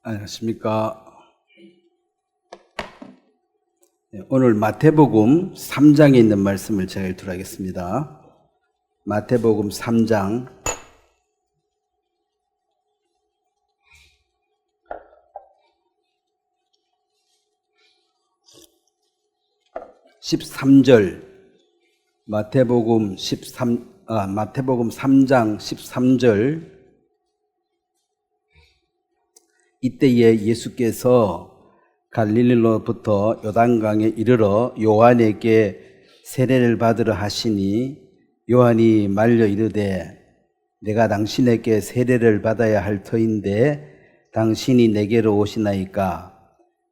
안녕하십니까. 오늘 마태복음 3장에 있는 말씀을 제가 읽도록 하겠습니다. 마태복음 3장 13절, 마태복음 3장 13절. 이때에 예수께서 갈릴리로부터 요단강에 이르러 요한에게 세례를 받으러 하시니 요한이 말려 이르되 내가 당신에게 세례를 받아야 할 터인데 당신이 내게로 오시나이까.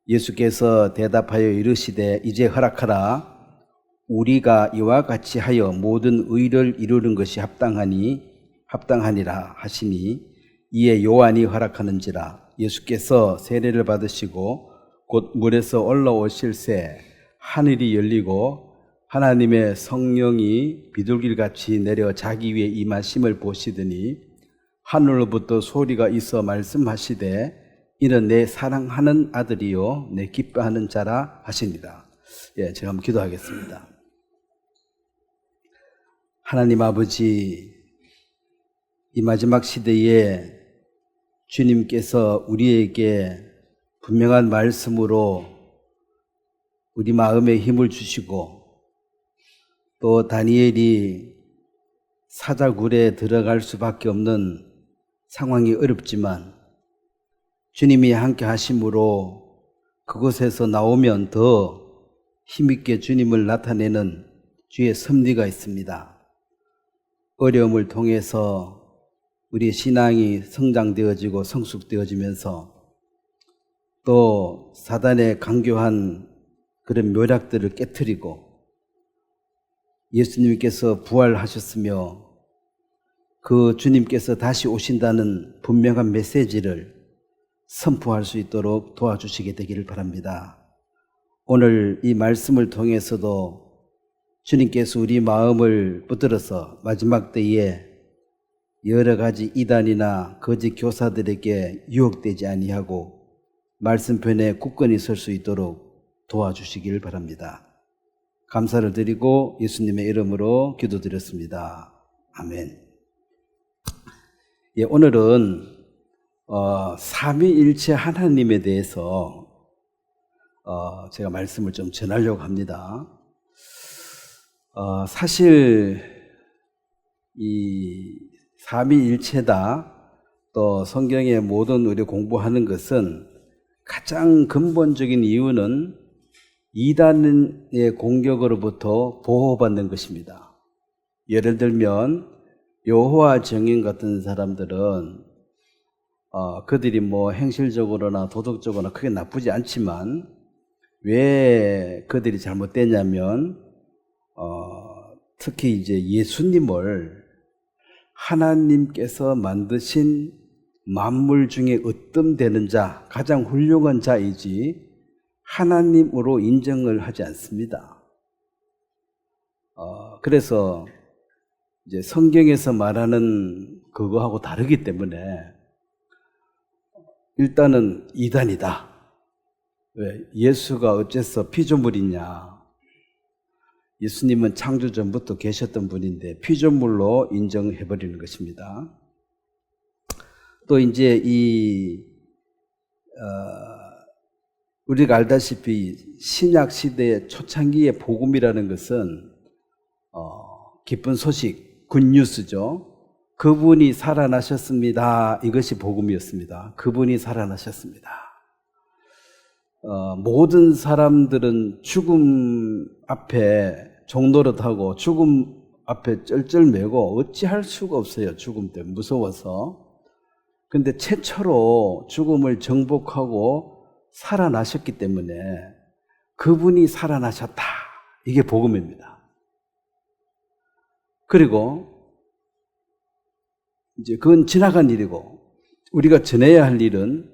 예수께서 대답하여 이르시되 이제 허락하라. 우리가 이와 같이 하여 모든 의를 이루는 것이 합당하니라 하시니 이에 요한이 허락하는지라. 예수께서 세례를 받으시고 곧 물에서 올라오실새 하늘이 열리고 하나님의 성령이 비둘기같이 내려 자기 위에 임하심을 보시더니 하늘로부터 소리가 있어 말씀하시되 이는 내 사랑하는 아들이요 내 기뻐하는 자라 하시니라. 제가 한번 기도하겠습니다. 하나님 아버지, 이 마지막 시대에 주님께서 우리에게 분명한 말씀으로 우리 마음에 힘을 주시고 또 다니엘이 사자굴에 들어갈 수밖에 없는 상황이 어렵지만 주님이 함께 하심으로 그곳에서 나오면 더 힘있게 주님을 나타내는 주의 섭리가 있습니다. 어려움을 통해서 우리의 신앙이 성장되어지고 성숙되어지면서 또 사단의 강교한 그런 묘략들을 깨트리고 예수님께서 부활하셨으며 그 주님께서 다시 오신다는 분명한 메시지를 선포할 수 있도록 도와주시게 되기를 바랍니다. 오늘 이 말씀을 통해서도 주님께서 우리 마음을 붙들어서 마지막 때에 여러 가지 이단이나 거짓 교사들에게 유혹되지 아니하고 말씀편에 굳건히 설 수 있도록 도와주시길 바랍니다. 감사를 드리고 예수님의 이름으로 기도드렸습니다. 아멘. 오늘은 삼위일체 하나님에 대해서 제가 말씀을 좀 전하려고 합니다. 사실 이 삼위일체다, 또 성경의 모든 우리 공부하는 것은 가장 근본적인 이유는 이단의 공격으로부터 보호받는 것입니다. 예를 들면 여호와 증인 같은 사람들은 그들이 행실적으로나 도덕적으로나 크게 나쁘지 않지만 왜 그들이 잘못됐냐면 특히 이제 예수님을 하나님께서 만드신 만물 중에 으뜸되는 자, 가장 훌륭한 자이지 하나님으로 인정을 하지 않습니다. 그래서 이제 성경에서 말하는 그거하고 다르기 때문에 일단은 이단이다. 왜? 예수가 어째서 피조물이냐? 예수님은 창조 전부터 계셨던 분인데 피조물로 인정해버리는 것입니다. 또 이제 우리가 알다시피 신약 시대의 초창기의 복음이라는 것은 기쁜 소식, 굿뉴스죠. 그분이 살아나셨습니다. 이것이 복음이었습니다. 그분이 살아나셨습니다. 모든 사람들은 죽음 앞에 종노릇하고 죽음 앞에 쩔쩔매고 어찌할 수가 없어요. 죽음 때문에 무서워서. 근데 최초로 죽음을 정복하고 살아나셨기 때문에 그분이 살아나셨다. 이게 복음입니다. 그리고 이제 그건 지나간 일이고 우리가 전해야 할 일은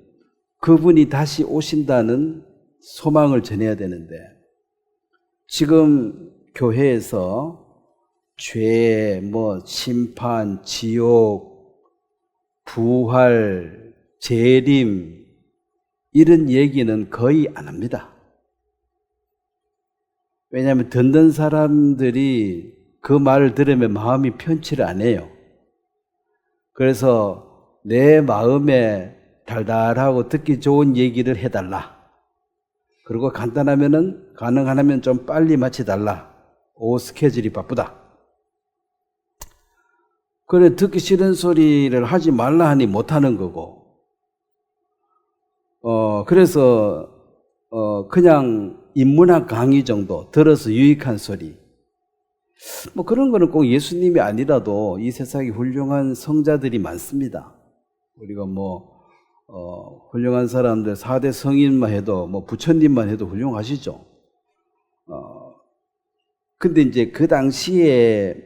그분이 다시 오신다는 소망을 전해야 되는데 지금 교회에서 죄, 심판, 지옥, 부활, 재림 이런 얘기는 거의 안 합니다. 왜냐하면 듣는 사람들이 그 말을 들으면 마음이 편치를 안 해요. 그래서 내 마음에 달달하고 듣기 좋은 얘기를 해달라. 그리고 간단하면은 가능하면 좀 빨리 마치달라. 오후 스케줄이 바쁘다. 그래, 듣기 싫은 소리를 하지 말라 하니 못하는 거고, 그래서 그냥 인문학 강의 정도 들어서 유익한 소리, 뭐 그런 거는 꼭 예수님이 아니라도 이 세상에 훌륭한 성자들이 많습니다. 우리가 훌륭한 사람들 4대 성인만 해도 부처님만 해도 훌륭하시죠. 근데 이제 그 당시에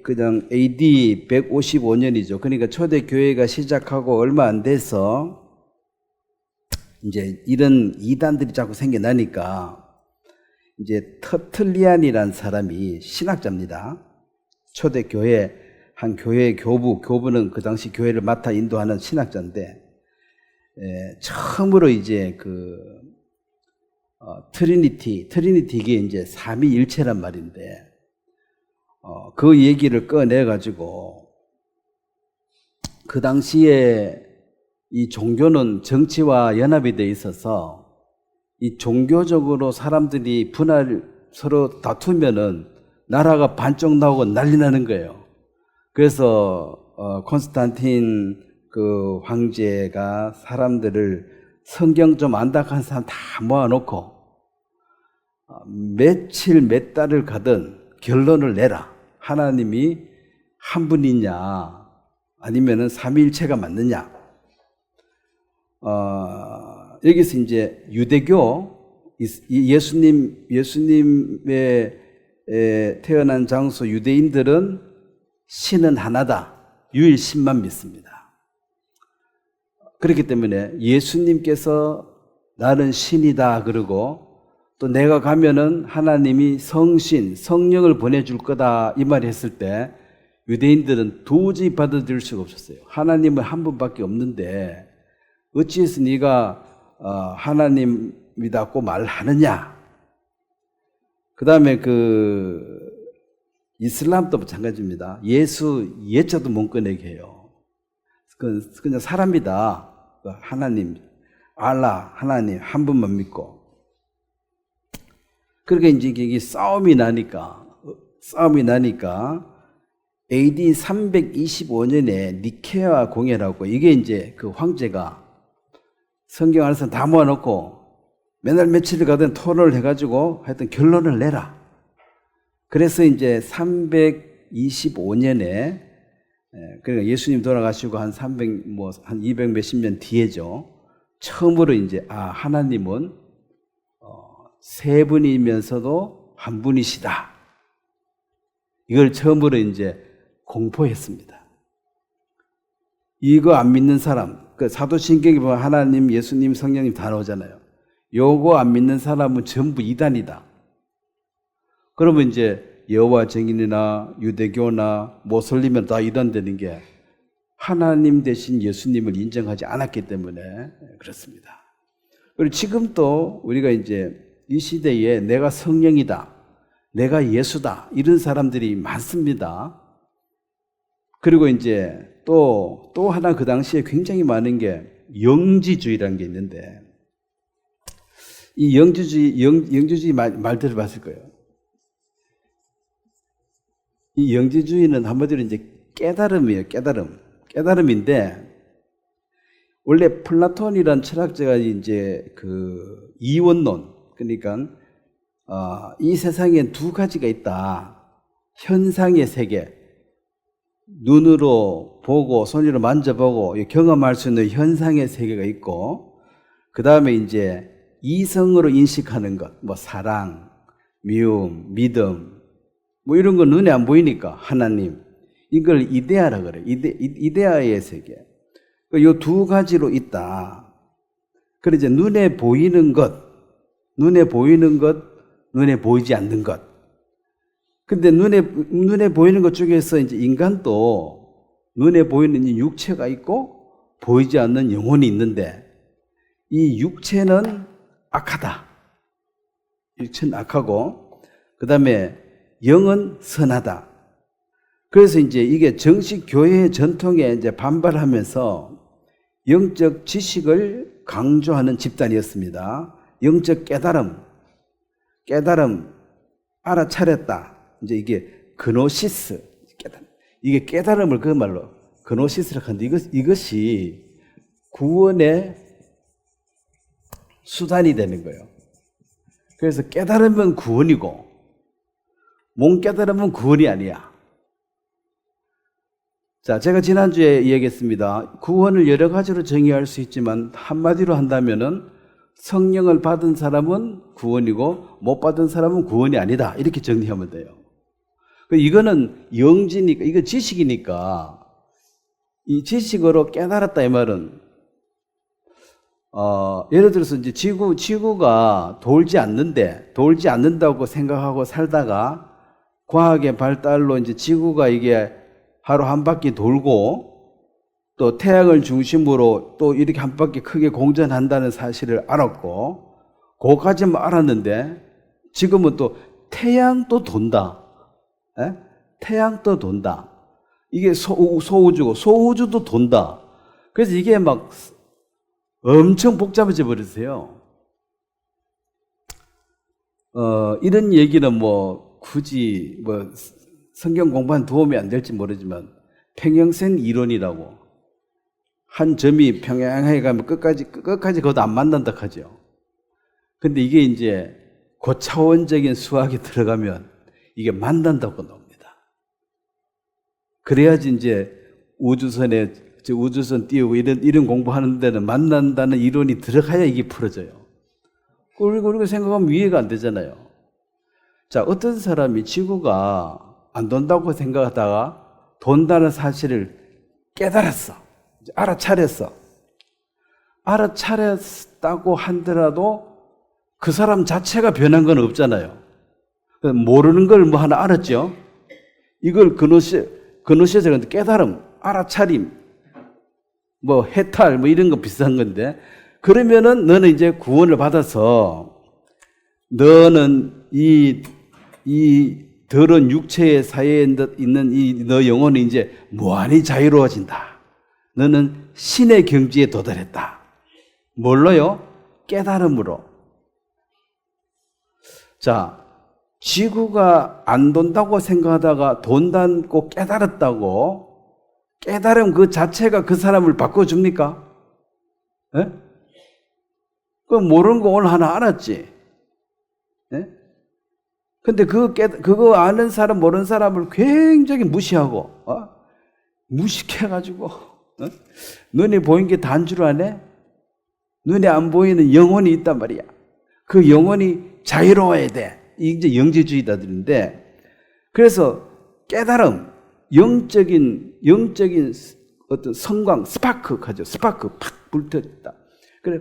그냥 AD 155년이죠. 그러니까 초대교회가 시작하고 얼마 안 돼서 이제 이런 이단들이 자꾸 생겨나니까 이제 터틀리안이라는 사람이 신학자입니다. 초대교회 한 교회의 교부는 그 당시 교회를 맡아 인도하는 신학자인데, 처음으로 이제 트리니티 이게 이제 삼위일체란 말인데, 그 얘기를 꺼내가지고, 그 당시에 이 종교는 정치와 연합이 돼 있어서 이 종교적으로 사람들이 서로 다투면은 나라가 반쪽 나오고 난리 나는 거예요. 그래서 콘스탄틴 그 황제가 사람들을 성경 좀 안다 하는 사람 다 모아놓고 며칠 몇 달을 가든 결론을 내라. 하나님이 한 분이냐 아니면은 삼위일체가 맞느냐. 여기서 이제 유대교, 예수님의 태어난 장소 유대인들은 신은 하나다. 유일신만 믿습니다. 그렇기 때문에 예수님께서 나는 신이다 그러고 또 내가 가면은 하나님이 성신, 성령을 보내줄 거다 이 말 했을 때 유대인들은 도저히 받아들일 수가 없었어요. 하나님은 한 분밖에 없는데 어찌해서 네가 하나님이다고 말하느냐. 그 다음에 이슬람도 마찬가지입니다. 예수 예자도 못 꺼내게 해요. 그냥 사람이다. 하나님, 알라, 하나님 한 분만 믿고. 그러니까 이제 이게 싸움이 나니까 AD 325년에 니케아 공회라고, 이게 이제 그 황제가 성경 안에서 다 모아놓고 맨날 며칠을 가든 토론을 해가지고 하여튼 결론을 내라. 그래서 이제 325년에, 그러니까 예수님 돌아가시고 한 200 몇십 년 뒤에죠. 처음으로 이제, 하나님은 세 분이면서도 한 분이시다. 이걸 처음으로 이제 공포했습니다. 이거 안 믿는 사람, 사도신경에 보면 하나님, 예수님, 성령님 다 나오잖아요. 요거 안 믿는 사람은 전부 이단이다. 그러면 이제 여호와 증인이나 유대교나 모슬림은 다 이단되는 게 하나님 대신 예수님을 인정하지 않았기 때문에 그렇습니다. 그리고 지금도 우리가 이제 이 시대에 내가 성령이다, 내가 예수다 이런 사람들이 많습니다. 그리고 이제 또 하나 그 당시에 굉장히 많은 게 영지주의라는 게 있는데, 이 영지주의 말 들어봤을 거예요. 이 영지주의는 한마디로 이제 깨달음이에요. 깨달음인데, 원래 플라톤이란 철학자가 이제 이원론, 그러니까 이 세상엔 두 가지가 있다. 현상의 세계, 눈으로 보고 손으로 만져보고 경험할 수 있는 현상의 세계가 있고, 그 다음에 이제 이성으로 인식하는 것, 사랑, 미움, 믿음, 이런 거 눈에 안 보이니까 하나님, 이걸 이데아라 그래요. 이데아의 세계. 이 두 가지로 있다. 그래 이제 눈에 보이는 것, 눈에 보이지 않는 것. 근데 눈에 보이는 것 중에서 이제 인간도 눈에 보이는 이 육체가 있고 보이지 않는 영혼이 있는데, 이 육체는 악하다. 육체는 악하고, 그 다음에 영은 선하다. 그래서 이제 이게 정식 교회의 전통에 이제 반발하면서 영적 지식을 강조하는 집단이었습니다. 영적 깨달음, 알아차렸다. 이제 이게 그노시스, 깨달음. 이게 깨달음을 그 말로 그노시스라고 하는데 이것이 구원의 수단이 되는 거예요. 그래서 깨달으면 구원이고, 못 깨달으면 구원이 아니야. 자, 제가 지난주에 이야기했습니다. 구원을 여러 가지로 정의할 수 있지만 한마디로 한다면은 성령을 받은 사람은 구원이고 못 받은 사람은 구원이 아니다. 이렇게 정리하면 돼요. 이거는 영지니까, 이거 지식이니까 이 지식으로 깨달았다 이 말은 예를 들어서 이제 지구가 돌지 않는다고 생각하고 살다가 과학의 발달로 이제 지구가 이게 하루 한 바퀴 돌고 또 태양을 중심으로 또 이렇게 한 바퀴 크게 공전한다는 사실을 알았고, 그거까지만 알았는데 지금은 또 태양도 돈다. 에? 태양도 돈다. 이게 소우주고 소우주도 돈다. 그래서 이게 막 엄청 복잡해져 버렸어요. 이런 얘기는 뭐 굳이 뭐 성경 공부한 도움이 안 될지 모르지만 평행선 이론이라고, 한 점이 평행하게 가면 끝까지 그것도 안 만난다 하죠. 근데 이게 이제 고차원적인 수학이 들어가면 이게 만난다고 나옵니다. 그래야지 이제 우주선 띄우고 이런 공부하는 데는 만난다는 이론이 들어가야 이게 풀어져요. 그리고 생각하면 이해가 안 되잖아요. 자, 어떤 사람이 지구가 안 돈다고 생각하다가 돈다는 사실을 깨달았어. 알아차렸어. 알아차렸다고 하더라도 그 사람 자체가 변한 건 없잖아요. 모르는 걸 뭐 하나 알았죠. 이걸 그노시에서 깨달음, 알아차림, 뭐 해탈, 뭐 이런 거 비슷한 건데, 그러면은 너는 이제 구원을 받아서 너는 이 더러운 육체의 사이에 있는 이 너 영혼은 이제 무한히 자유로워진다. 너는 신의 경지에 도달했다. 뭘로요? 깨달음으로. 자, 지구가 안 돈다고 생각하다가 돈다고 깨달았다고, 깨달음 그 자체가 그 사람을 바꿔줍니까? 예? 그 모르는 거 오늘 하나 알았지? 예? 근데 그거 아는 사람, 모르는 사람을 굉장히 무시하고, 무식해가지고, 눈에 보이는 게 다인 줄 아네? 눈에 안 보이는 영혼이 있단 말이야. 그 영혼이 자유로워야 돼. 이게 영지주의자들인데, 그래서 깨달음, 영적인 어떤 성광, 스파크 하죠. 스파크 팍 불켰다. 그래,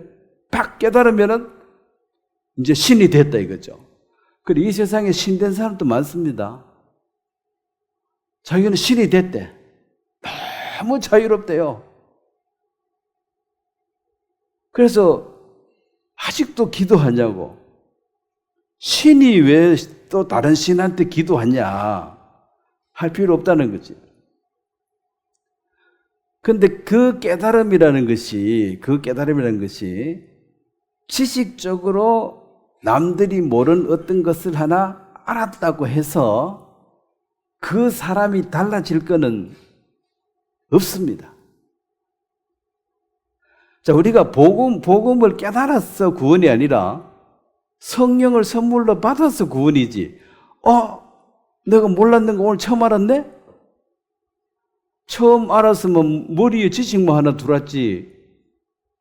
팍 깨달으면은 이제 신이 됐다 이거죠. 그리고 이 세상에 신된 사람도 많습니다. 자기는 신이 됐대. 너무 자유롭대요. 그래서 아직도 기도하냐고. 신이 왜 또 다른 신한테 기도하냐 할 필요 없다는 거지. 근데 그 깨달음이라는 것이 지식적으로 남들이 모르는 어떤 것을 하나 알았다고 해서 그 사람이 달라질 거는 없습니다. 자, 우리가 복음을 깨달아서 구원이 아니라 성령을 선물로 받아서 구원이지. 내가 몰랐는 거 오늘 처음 알았네? 처음 알았으면 머리에 지식만 하나 들어왔지.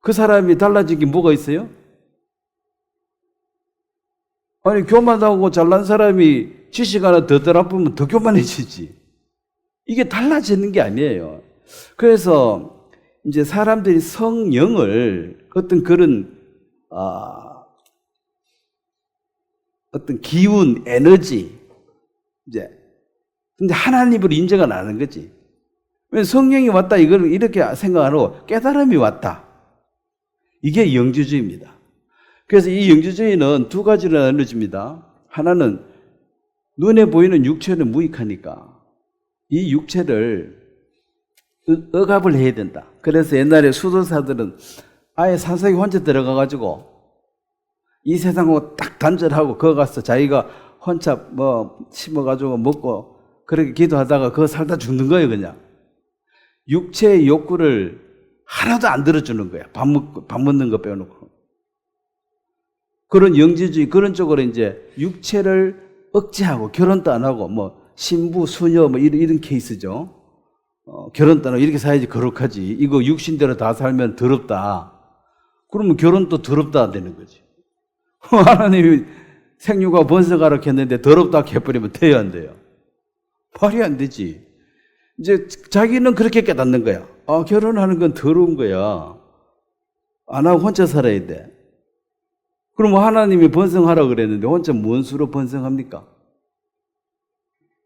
그 사람이 달라진 게 뭐가 있어요? 아니, 교만하고 잘난 사람이 지식 하나 더 들어보면 더 교만해지지. 이게 달라지는 게 아니에요. 그래서 이제 사람들이 성령을 어떤 그런 어떤 기운, 에너지, 근데 하나님으로 인정을 안 하는 거지. 왜 성령이 왔다, 이걸 이렇게 생각하고 깨달음이 왔다. 이게 영지주의입니다. 그래서 이 영지주의는 두 가지로 나눠집니다. 하나는 눈에 보이는 육체는 무익하니까 이 육체를 억압을 해야 된다. 그래서 옛날에 수도사들은 아예 산속에 혼자 들어가가지고 이 세상하고 딱 단절하고 거기 가서 자기가 혼자 뭐 심어가지고 먹고 그렇게 기도하다가 그거 살다 죽는 거예요, 그냥. 육체의 욕구를 하나도 안 들어주는 거야. 밥 먹는 거 빼놓고. 그런 영지주의, 그런 쪽으로 이제 육체를 억제하고 결혼도 안 하고 뭐 신부, 수녀 뭐 이런 케이스죠. 결혼도 안 하고 이렇게 살아야지 거룩하지. 이거 육신대로 다 살면 더럽다. 그러면 결혼도 더럽다 되는 거지. 하나님이 생육과 번성하라 했는데 더럽다 해버리면 돼야 안 돼요. 말이 안 되지. 이제 자기는 그렇게 깨닫는 거야. 아, 결혼하는 건 더러운 거야. 안 하고 혼자 살아야 돼. 그럼 하나님이 번성하라 그랬는데 혼자 뭔 수로 번성합니까?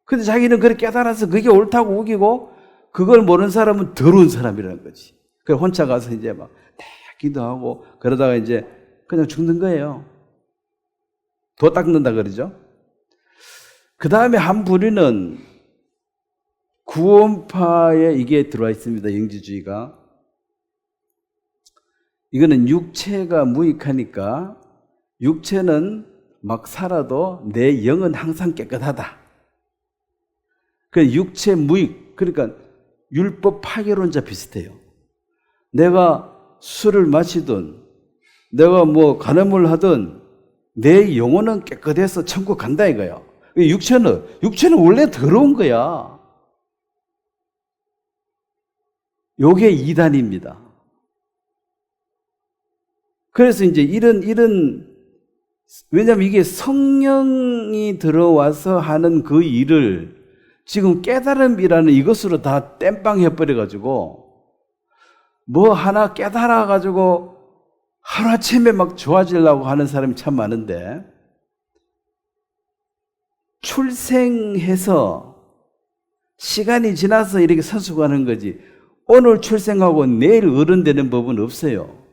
근데 자기는 그렇게 깨달아서 그게 옳다고 우기고 그걸 모르는 사람은 더러운 사람이라는 거지. 그래서 혼자 가서 이제 막 기도하고 그러다가 이제 그냥 죽는 거예요. 도 닦는다 그러죠. 그 다음에 한 부류는 구원파에 이게 들어와 있습니다. 영지주의가. 이거는 육체가 무익하니까 육체는 막 살아도 내 영은 항상 깨끗하다. 그 육체 무익, 그러니까 율법 파괴론자 비슷해요. 내가 술을 마시든 내가 뭐 간음을 하든 내 영혼은 깨끗해서 천국 간다 이거예요. 육체는 원래 더러운 거야. 요게 이단입니다. 그래서 이제 이런 왜냐면 이게 성령이 들어와서 하는 그 일을 지금 깨달음이라는 이것으로 다 땜빵 해버려가지고 뭐 하나 깨달아가지고 하루아침에 막 좋아지려고 하는 사람이 참 많은데 출생해서 시간이 지나서 이렇게 성숙하는 거지 오늘 출생하고 내일 어른 되는 법은 없어요.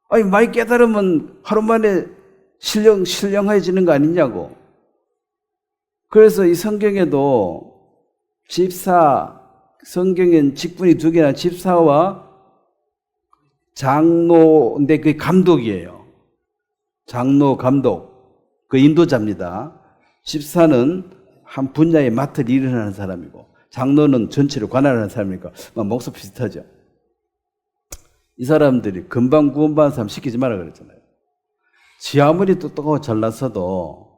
아니 많이 깨달으면 하루 만에 신령해지는 거 아니냐고. 그래서 이 성경에도 성경엔 직분이 두 개나 집사와 장로인데 그게 감독이에요. 장로, 감독, 그 인도자입니다. 집사는 한 분야에 맡을 일을 하는 사람이고 장로는 전체를 관할하는 사람이니까 목소 비슷하죠. 이 사람들이 금방 구원받은 사람 시키지 마라 그랬잖아요. 지 아무리 똑똑하고 잘났어도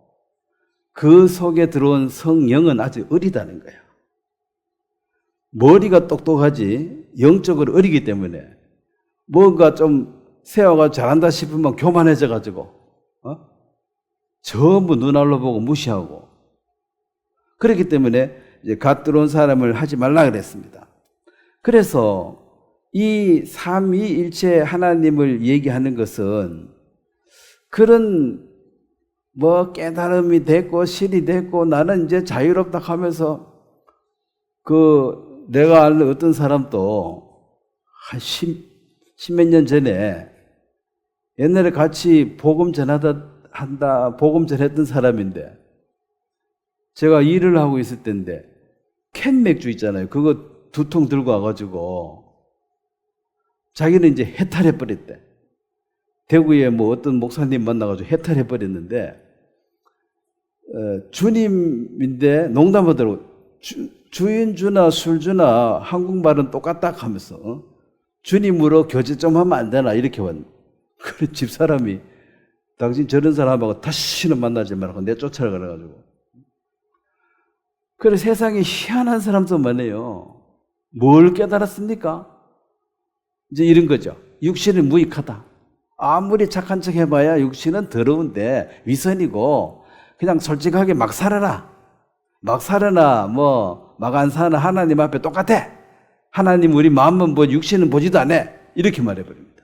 그 속에 들어온 성령은 아직 어리다는 거예요. 머리가 똑똑하지 영적으로 어리기 때문에 뭔가 좀 세워가 잘한다 싶으면 교만해져가지고 전부 눈알로 보고 무시하고 그렇기 때문에 이제 갓 들어온 사람을 하지 말라 그랬습니다. 그래서 이 삼위일체 하나님을 얘기하는 것은 그런 뭐 깨달음이 됐고 실이 됐고 나는 이제 자유롭다 하면서 그 내가 아는 어떤 사람도 한 십몇 년 전에 옛날에 같이 복음 전했던 사람인데 제가 일을 하고 있을 때인데 캔 맥주 있잖아요. 그거 2통 들고 와가지고 자기는 이제 해탈해버렸대. 대구에 뭐 어떤 목사님 만나가지고 해탈해버렸는데 주님인데 농담하더라고. 주인 주나 술 주나 한국말은 똑같다 하면서 주님으로 교제 좀 하면 안 되나 이렇게 왔네. 그래 집사람이 당신 저런 사람하고 다시는 만나지 말라고 내쫓아라 그래가지고 그래 세상에 희한한 사람도 많아요. 뭘 깨달았습니까? 이제 이런 거죠. 육신은 무익하다. 아무리 착한 척 해봐야 육신은 더러운데 위선이고 그냥 솔직하게 막 살아라. 막 살아나 뭐 막 안 사나 하나님 앞에 똑같아. 하나님 우리 마음만 보지 육신은 보지도 않아. 이렇게 말해버립니다.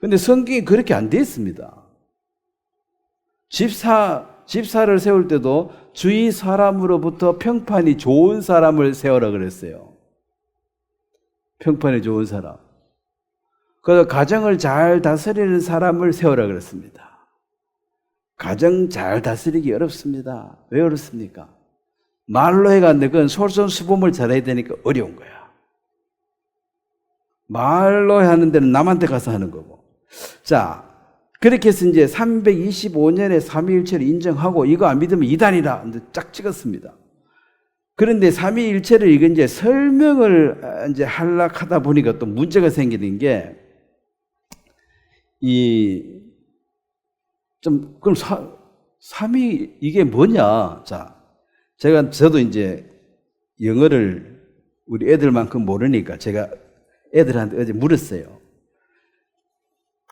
근데 성경이 그렇게 안 돼 있습니다. 집사를 세울 때도 주위 사람으로부터 평판이 좋은 사람을 세워라 그랬어요. 평판이 좋은 사람. 그래서 가정을 잘 다스리는 사람을 세우라 그랬습니다. 가정 잘 다스리기 어렵습니다. 왜 어렵습니까? 말로 해가 안 돼. 그건 솔선수범을 잘해야 되니까 어려운 거야. 말로 하는 데는 남한테 가서 하는 거고. 자, 그렇게 해서 이제 325년에 삼위일체를 인정하고 이거 안 믿으면 이단이다. 쫙 찍었습니다. 그런데 삼위일체를 이거 이제 설명을 이제 하려고 하다 보니까 또 문제가 생기는 게 그럼 삼위 이게 뭐냐? 자, 저도 이제 영어를 우리 애들만큼 모르니까 제가 애들한테 어제 물었어요.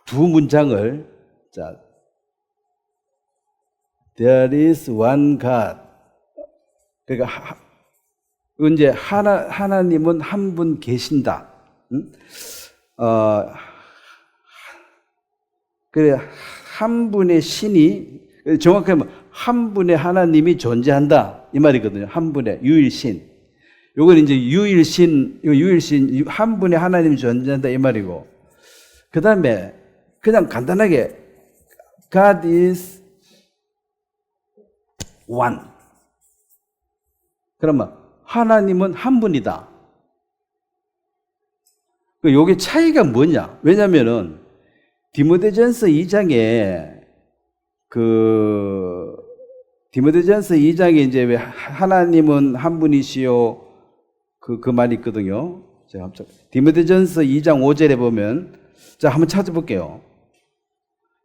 두 문장을, 자, There is one God. 그러니까 이제 하나님은 한 분 계신다. 그래, 한 분의 신이, 정확하게 하면 한 분의 하나님이 존재한다. 이 말이거든요. 한 분의 유일신. 요건 이제 유일신, 한 분의 하나님이 존재한다. 이 말이고. 그 다음에 그냥 간단하게 God is one. 그러면 하나님은 한 분이다. 요게 차이가 뭐냐? 왜냐면은 디모데전서 2장에 디모데전서 2장에 이제 왜 하나님은 한 분이시요 그 말이 있거든요. 제가 디모데전서 2장 5절에 보면 자 한번 찾아볼게요.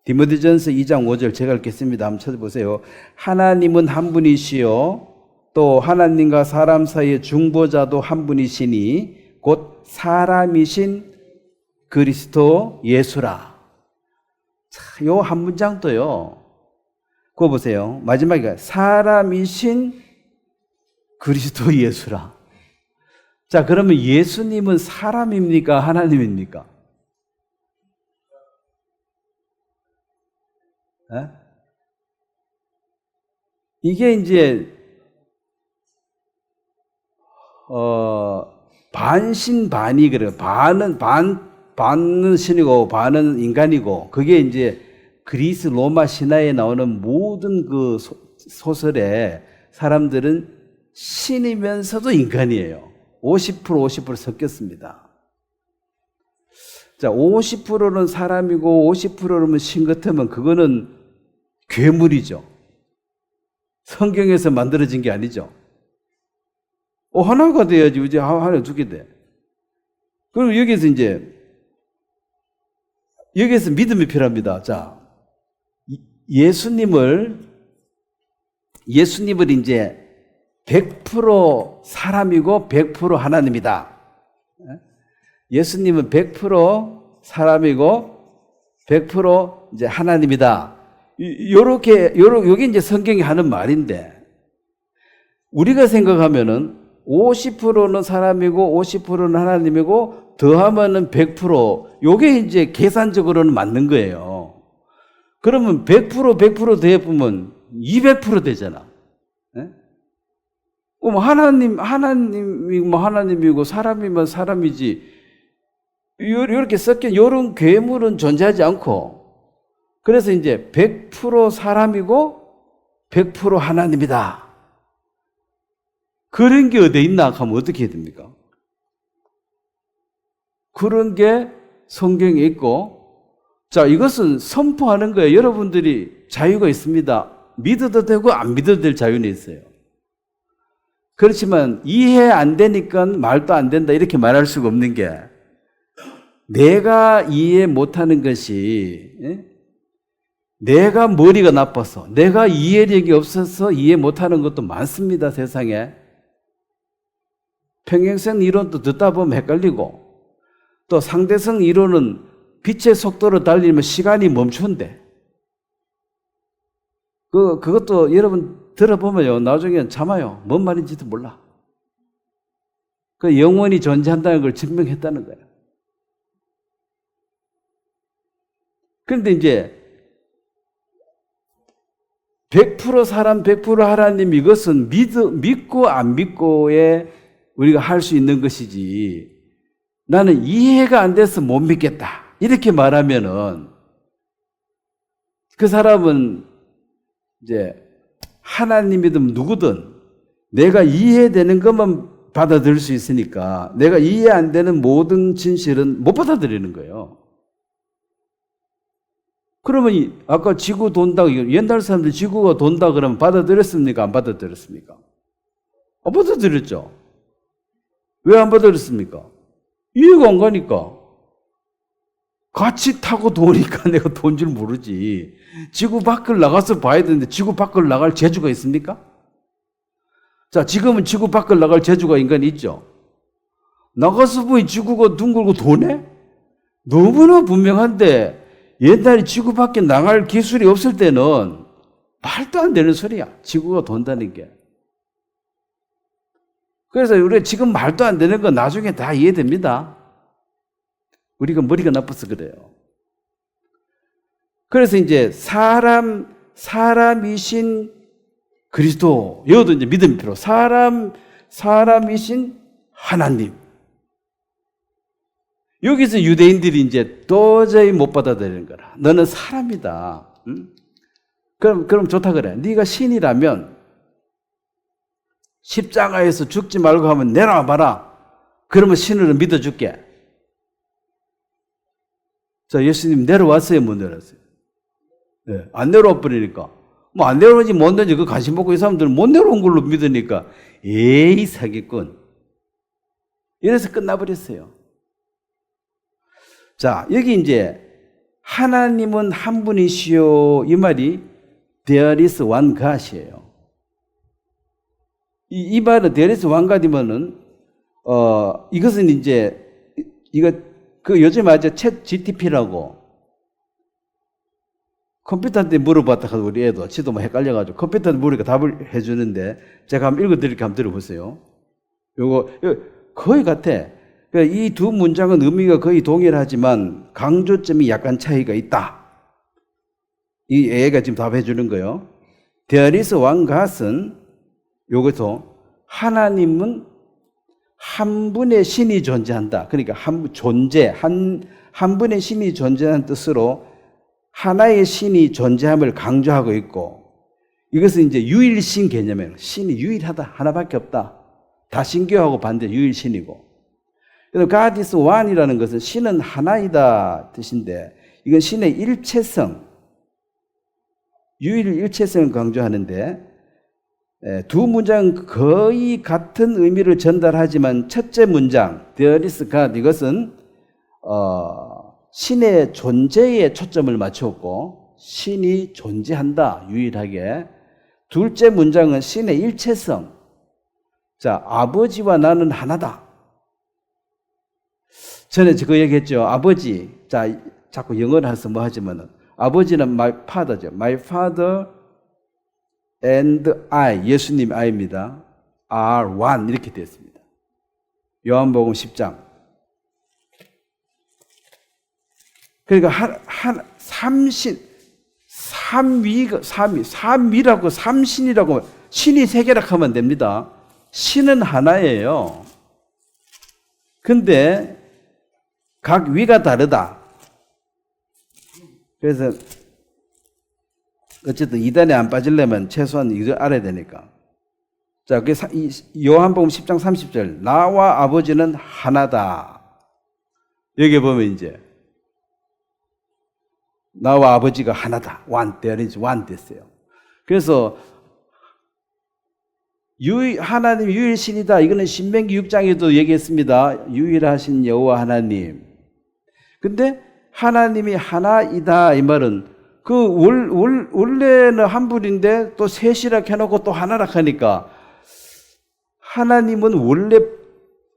디모데전서 2장 5절 제가 읽겠습니다. 한번 찾아보세요. 하나님은 한 분이시요 또 하나님과 사람 사이의 중보자도 한 분이시니 곧 사람이신 그리스도 예수라. 요 한 문장도요. 그거 보세요. 마지막에 사람이신 그리스도 예수라. 자, 그러면 예수님은 사람입니까? 하나님입니까? 에? 이게 이제 반신반이 그래요. 반은 신이고 반은 인간이고 그게 이제 그리스 로마 신화에 나오는 모든 그 소설에 사람들은 신이면서도 인간이에요. 50% 섞였습니다. 자, 50%는 사람이고 50%는 신 같으면 그거는 괴물이죠. 성경에서 만들어진 게 아니죠. 하나가 돼야지. 이제 하나 두 개 돼. 그럼 여기서 믿음이 필요합니다. 자, 예수님을 이제 100% 사람이고 100% 하나님이다. 예수님은 100% 사람이고 100% 이제 하나님이다. 요게 이제 성경이 하는 말인데, 우리가 생각하면은 50%는 사람이고 50%는 하나님이고 더하면은 100%, 요게 이제 계산적으로는 맞는 거예요. 그러면 100% 더해보면 200% 되잖아. 그럼 하나님이고 사람이면 사람이지. 이렇게 섞인 요런 괴물은 존재하지 않고, 그래서 이제 100% 사람이고 100% 하나님이다. 그런 게 어디 있나 하면 어떻게 해야 됩니까? 그런 게 성경에 있고, 자, 이것은 선포하는 거예요. 여러분들이 자유가 있습니다. 믿어도 되고 안 믿어도 될 자유는 있어요. 그렇지만 이해 안 되니까 말도 안 된다 이렇게 말할 수가 없는 게, 내가 이해 못하는 것이 내가 머리가 나빠서, 내가 이해력이 없어서 이해 못하는 것도 많습니다. 세상에. 평행성 이론도 듣다 보면 헷갈리고, 또 상대성 이론은 빛의 속도로 달리면 시간이 멈춘대. 그것도 여러분 들어보면요, 나중에 참아요. 뭔 말인지도 몰라. 그 영원히 존재한다는 걸 증명했다는 거예요. 그런데 이제 100% 사람, 100% 하나님, 이것은 믿고 안 믿고에 우리가 할 수 있는 것이지, 나는 이해가 안 돼서 못 믿겠다. 이렇게 말하면은 그 사람은 이제 하나님이든 누구든 내가 이해되는 것만 받아들일 수 있으니까 내가 이해 안 되는 모든 진실은 못 받아들이는 거예요. 그러면 아까 지구 돈다, 옛날 사람들 지구가 돈다 그러면 받아들였습니까? 안 받아들였습니까? 안 받아들였죠. 왜 안 받아들였습니까? 이해가 안 가니까. 같이 타고 도니까 내가 돈 줄 모르지. 지구 밖을 나가서 봐야 되는데 지구 밖을 나갈 재주가 있습니까? 자, 지금은 지구 밖을 나갈 재주가 인간이 있죠. 나가서 보니 지구가 둥글고 도네? 너무나 분명한데 옛날에 지구 밖에 나갈 기술이 없을 때는 말도 안 되는 소리야. 지구가 돈다는 게. 그래서 우리가 지금 말도 안 되는 건 나중에 다 이해됩니다. 우리가 머리가 나빠서 그래요. 그래서 이제 사람이신 그리스도, 여기도 이제 믿음이 필요. 사람이신 하나님. 여기서 유대인들이 이제 도저히 못 받아들이는 거라. 너는 사람이다. 응? 그럼 좋다 그래. 네가 신이라면 십자가에서 죽지 말고 하면 내려와 봐라. 그러면 신으로 믿어줄게. 자, 예수님 내려왔어요, 못 내려왔어요? 네, 안 내려와 버리니까. 뭐 안 내려오지 못 내지 그 관심 먹고 이 사람들은 못 내려온 걸로 믿으니까 에이 사기꾼. 이래서 끝나버렸어요. 자, 여기 이제 하나님은 한 분이시요 이 말이 There is one God이에요. 이 말은 There is one God이면은 이것은 이제 이거 그 요즘 아주 챗 GTP라고 컴퓨터한테 물어봤다 하고 우리 애도 지도 뭐 헷갈려가지고 컴퓨터한테 물으니까 답을 해주는데 제가 한번 읽어드릴게요. 한번 들어보세요. 요거 거의 같아. 이 두 문장은 의미가 거의 동일하지만 강조점이 약간 차이가 있다. 이 애가 지금 답해 주는 거예요. There is one God은 여기서 하나님은 한 분의 신이 존재한다. 그러니까 한 분의 신이 존재하는 뜻으로 하나의 신이 존재함을 강조하고 있고 이것은 이제 유일신 개념이에요. 신이 유일하다. 하나밖에 없다. 다신교하고 반대 유일신이고. 그래서 God is one이라는 것은 신은 하나이다 뜻인데 이건 신의 일체성, 유일일체성을 강조하는데 두 문장은 거의 같은 의미를 전달하지만 첫째 문장 There is God 이것은 신의 존재에 초점을 맞췄고 신이 존재한다 유일하게. 둘째 문장은 신의 일체성. 자, 아버지와 나는 하나다. 전에 그 얘기했죠. 아버지. 자, 자꾸 영어를 해서 뭐 하지만은 아버지는 my father죠. My father and I, 예수님 I입니다. are one 이렇게 되었습니다. 요한복음 10장. 그러니까 삼위라고 삼신이라고 신이 세 개라 하면 됩니다. 신은 하나예요. 근데 각 위가 다르다. 그래서 어쨌든 이단에 안 빠지려면 최소한 이걸 알아야 되니까. 자, 요한복음 10장 30절. 나와 아버지는 하나다. 여기 보면 이제 나와 아버지가 하나다. one, there is one 됐어요. 그래서 하나님 유일신이다. 이거는 신명기 6장에도 얘기했습니다. 유일하신 여호와 하나님. 근데 하나님이 하나이다 이 말은 원래는 한 분인데 또 셋이라 해놓고 또 하나라 하니까 하나님은 원래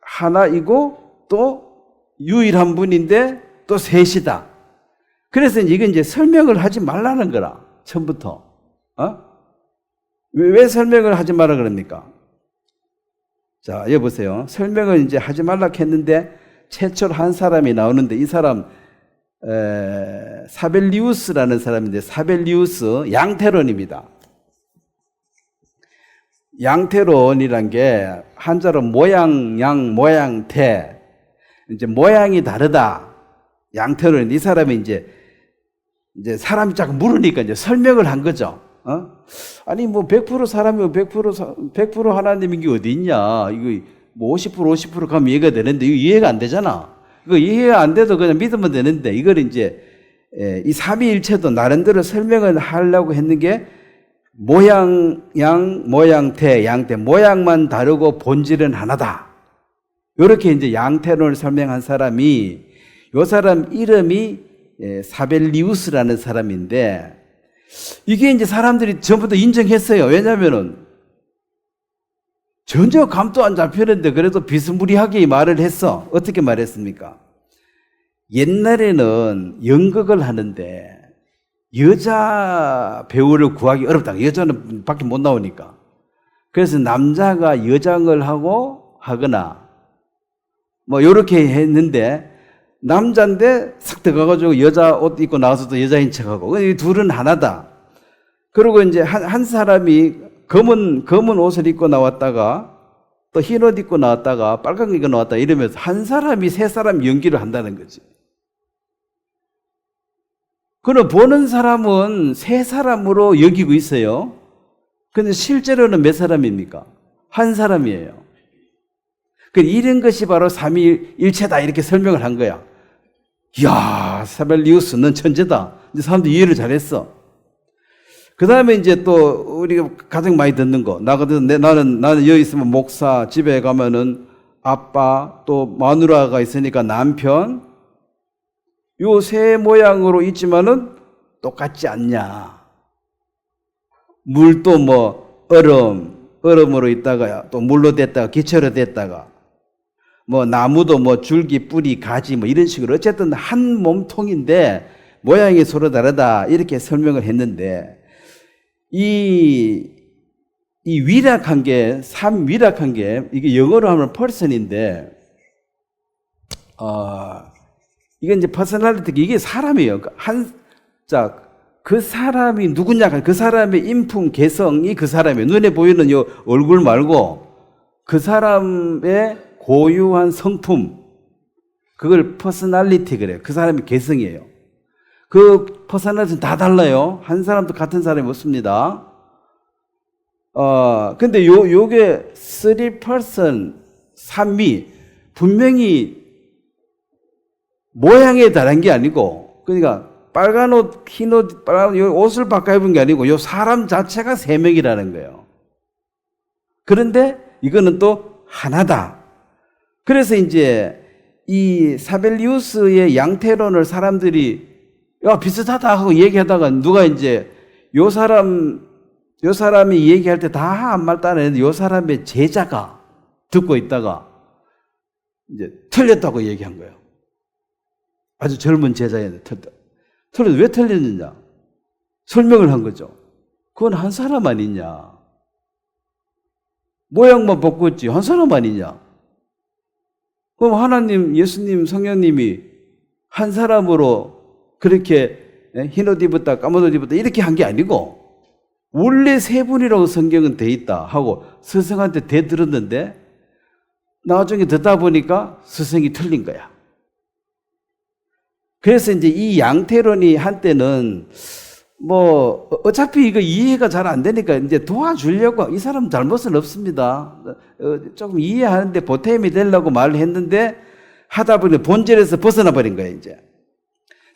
하나이고 또 유일한 분인데 또 셋이다. 그래서 이건 이제 설명을 하지 말라는 거라 처음부터. 왜 설명을 하지 말라 그럽니까? 자, 여기 보세요. 설명을 이제 하지 말라 했는데 최초로 한 사람이 나오는데 이 사람 사벨리우스라는 사람인데 사벨리우스 양태론입니다. 양태론이란 게 한자로 모양, 양, 모양, 태. 이제 모양이 다르다. 양태론 이 사람이 이제 사람이 자꾸 물으니까 이제 설명을 한 거죠. 아니 뭐 100% 사람이고 100% 하나님인 게 어디 있냐? 이거 뭐 50% 가면 이해가 되는데 이거 이해가 안 되잖아. 이거 이해가 안 돼도 그냥 믿으면 되는데 이걸 이제 이 삼위일체도 나름대로 설명을 하려고 했는 게 모양태, 양태 모양만 다르고 본질은 하나다. 이렇게 이제 양태론을 설명한 사람이 요 사람 이름이 사벨리우스라는 사람인데 이게 이제 사람들이 전부 다 인정했어요. 왜냐면은 전혀 감도 안 잡히는데 그래도 비스무리하게 말을 했어. 어떻게 말했습니까? 옛날에는 연극을 하는데 여자 배우를 구하기 어렵다. 여자는 밖에 못 나오니까. 그래서 남자가 여장을 하거나 뭐 요렇게 했는데 남자인데 싹 들어가가지고 여자 옷 입고 나와서도 여자인 척하고 이 둘은 하나다. 그리고 이제 한 사람이 검은 옷을 입고 나왔다가 또 흰 옷 입고 나왔다가 빨간 거 입고 나왔다 이러면서 한 사람이 세 사람 연기를 한다는 거지. 그럼 보는 사람은 세 사람으로 여기고 있어요. 근데 실제로는 몇 사람입니까? 한 사람이에요. 이런 것이 바로 삼위일체다 이렇게 설명을 한 거야. 이야, 사벨리우스 넌 천재다. 이제 사람들이 이해를 잘했어. 그 다음에 이제 또 우리가 가장 많이 듣는 거. 나는 여기 있으면 목사, 집에 가면은 아빠, 또 마누라가 있으니까 남편. 요 세 모양으로 있지만은 똑같지 않냐. 물도 뭐 얼음으로 있다가 또 물로 됐다가 기체로 됐다가 뭐 나무도 뭐 줄기, 뿌리, 가지 뭐 이런 식으로 어쨌든 한 몸통인데 모양이 서로 다르다 이렇게 설명을 했는데 이 위락한 게 삼위락한 게 이게 영어로 하면 person인데 이게 이제 퍼스널리티 이게 사람이에요. 그 사람이 누구냐? 그 사람의 인품, 개성이 그 사람이에요. 눈에 보이는 요 얼굴 말고 그 사람의 고유한 성품, 그걸 퍼스널리티 그래요. 그 사람의 개성이에요. 그 퍼스널리티는 다 달라요. 한 사람도 같은 사람이 없습니다. 근데 요게 3person, 삼위, 분명히 모양에 다른 게 아니고, 그러니까 빨간 옷, 흰 옷, 빨간 옷을 바꿔 입은 게 아니고, 요 사람 자체가 세 명이라는 거예요. 그런데 이거는 또 하나다. 그래서 이제 이 사벨리우스의 양태론을 사람들이 야, 비슷하다 하고 얘기하다가 누가 이제 요 사람이 얘기할 때 다 한 말 따내는데 요 사람의 제자가 듣고 있다가 이제 틀렸다고 얘기한 거예요. 아주 젊은 제자였는데 틀렸다. 왜 틀렸느냐? 설명을 한 거죠. 그건 한 사람 아니냐? 모양만 바꿨지 한 사람 아니냐? 그럼 하나님, 예수님, 성령님이 한 사람으로 그렇게 흰 옷 입었다, 까만 옷 입었다 이렇게 한 게 아니고 원래 세 분이라고 성경은 돼 있다 하고 스승한테 대들었는데 나중에 듣다 보니까 스승이 틀린 거야. 그래서 이제 이 양태론이 한때는 뭐 어차피 이거 이해가 잘 안 되니까 이제 도와주려고 이 사람 잘못은 없습니다. 조금 이해하는데 보탬이 되려고 말을 했는데 하다 보니 본질에서 벗어나 버린 거예요, 이제.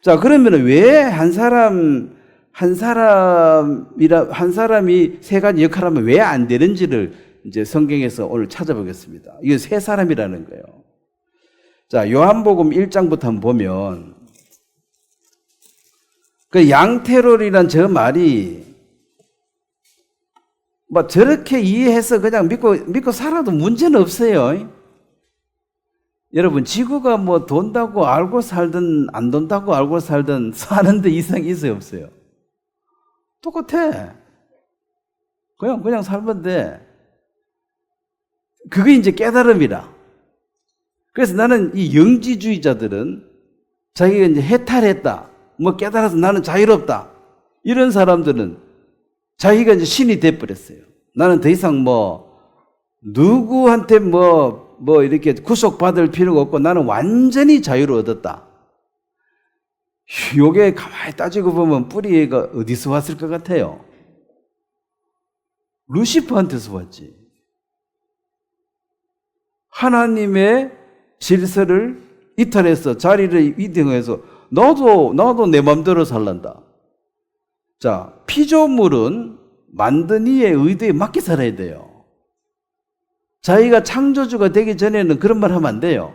자, 그러면 왜 한 사람이 세 가지 역할을 하면 왜 안 되는지를 이제 성경에서 오늘 찾아보겠습니다. 이게 세 사람이라는 거예요. 자, 요한복음 1장부터 한번 보면 그 양태론이란 저 말이 뭐 저렇게 이해해서 그냥 믿고 살아도 문제는 없어요. 여러분, 지구가 뭐 돈다고 알고 살든 안 돈다고 알고 살든 사는데 이상이 있어요, 없어요? 똑같아. 그냥 살면 돼. 그게 이제 깨달음이라. 그래서 나는 이 영지주의자들은 자기가 이제 해탈했다. 뭐 깨달아서 나는 자유롭다. 이런 사람들은 자기가 이제 신이 돼버렸어요. 나는 더 이상 뭐 누구한테 뭐 이렇게 구속받을 필요가 없고 나는 완전히 자유를 얻었다. 요게 가만히 따지고 보면 뿌리가 어디서 왔을 것 같아요? 루시퍼한테서 왔지. 하나님의 질서를 이탈해서 자리를 이동해서 나도 내 맘대로 살란다. 자, 피조물은 만든 이의 의도에 맞게 살아야 돼요. 자기가 창조주가 되기 전에는 그런 말 하면 안 돼요.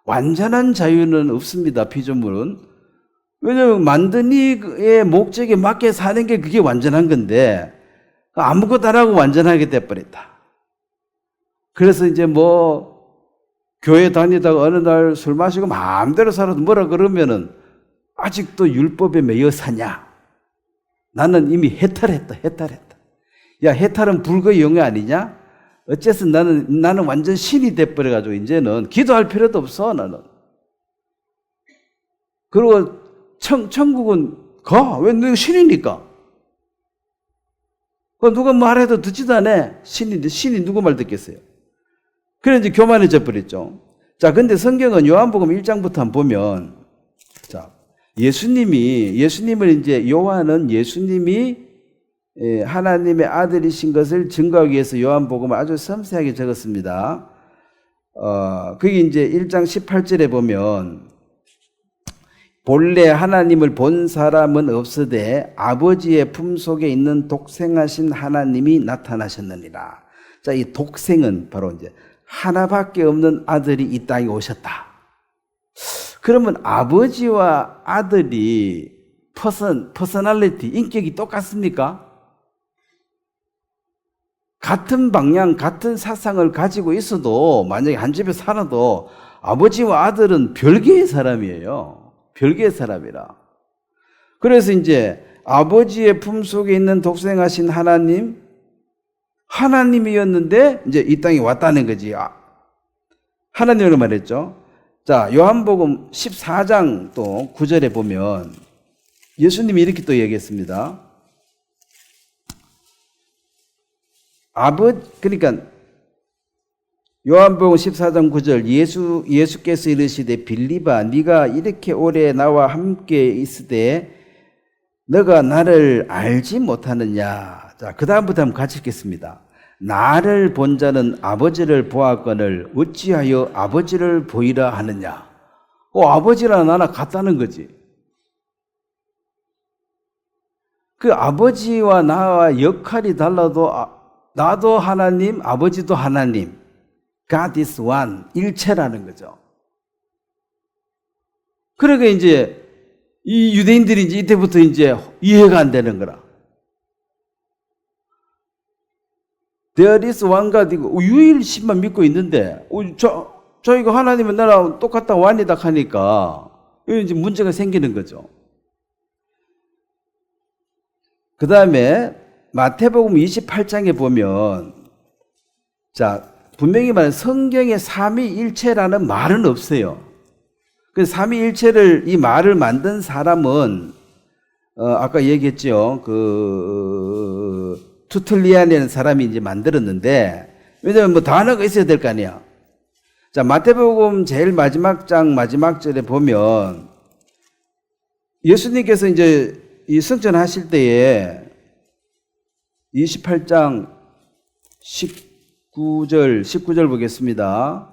완전한 자유는 없습니다, 피조물은. 왜냐하면 만든 이의 목적에 맞게 사는 게 그게 완전한 건데 아무것도 안 하고 완전하게 돼버렸다. 그래서 이제 교회 다니다가 어느 날 술 마시고 마음대로 살아도 뭐라 그러면은 아직도 율법에 매여 사냐? 나는 이미 해탈했다. 야, 해탈은 불거의 영예 아니냐? 어째서 나는 완전 신이 돼버려가지고 이제는 기도할 필요도 없어, 나는. 그리고 천국은 가. 왜 너가 신이니까? 누가 말해도 듣지도 않아. 신이 누구 말 듣겠어요? 그래 이제 교만해져 버렸죠. 자, 근데 성경은 요한복음 1장부터 한번 보면, 자, 예수님을 이제 요한은 예수님이 하나님의 아들이신 것을 증거하기 위해서 요한복음을 아주 섬세하게 적었습니다. 그게 이제 1장 18절에 보면, 본래 하나님을 본 사람은 없으되 아버지의 품속에 있는 독생하신 하나님이 나타나셨느니라. 자, 이 독생은 바로 이제 하나밖에 없는 아들이 이 땅에 오셨다. 그러면 아버지와 아들이 퍼서널리티, 인격이 똑같습니까? 같은 방향, 같은 사상을 가지고 있어도 만약에 한 집에 살아도 아버지와 아들은 별개의 사람이에요. 별개의 사람이라. 그래서 이제 아버지의 품속에 있는 독생하신 하나님이었는데 이제 이 땅에 왔다는 거지. 하나님으로 말했죠. 자, 요한복음 14장 또 9절에 보면 예수님이 이렇게 또 얘기했습니다. 그러니까 요한복음 14장 9절 예수께서 이르시되 빌립아 네가 이렇게 오래 나와 함께 있으되 너가 나를 알지 못하느냐. 자, 그 다음부터 한번 같이 읽겠습니다. 나를 본 자는 아버지를 보았거늘 어찌하여 아버지를 보이라 하느냐. 아버지랑 나랑 같다는 거지. 그 아버지와 나와 역할이 달라도 나도 하나님, 아버지도 하나님. God is one, 일체라는 거죠. 그러니까 이제 이 유대인들이 이제 이때부터 이제 이해가 안 되는 거라. There is one God이고 유일신만 믿고 있는데 저희가 하나님은 나랑 똑같다 원이다 하니까 이제 문제가 생기는 거죠. 그 다음에 마태복음 28장에 보면 자 분명히 말하면 성경에 삼위일체라는 말은 없어요. 그 삼위일체를 이 말을 만든 사람은 아까 얘기했죠. 투틀리안이라는 사람이 이제 만들었는데 왜냐면 단어가 있어야 될 거 아니야. 자 마태복음 제일 마지막 장 마지막 절에 보면 예수님께서 이제 이 승천하실 때에 28장 19절 보겠습니다.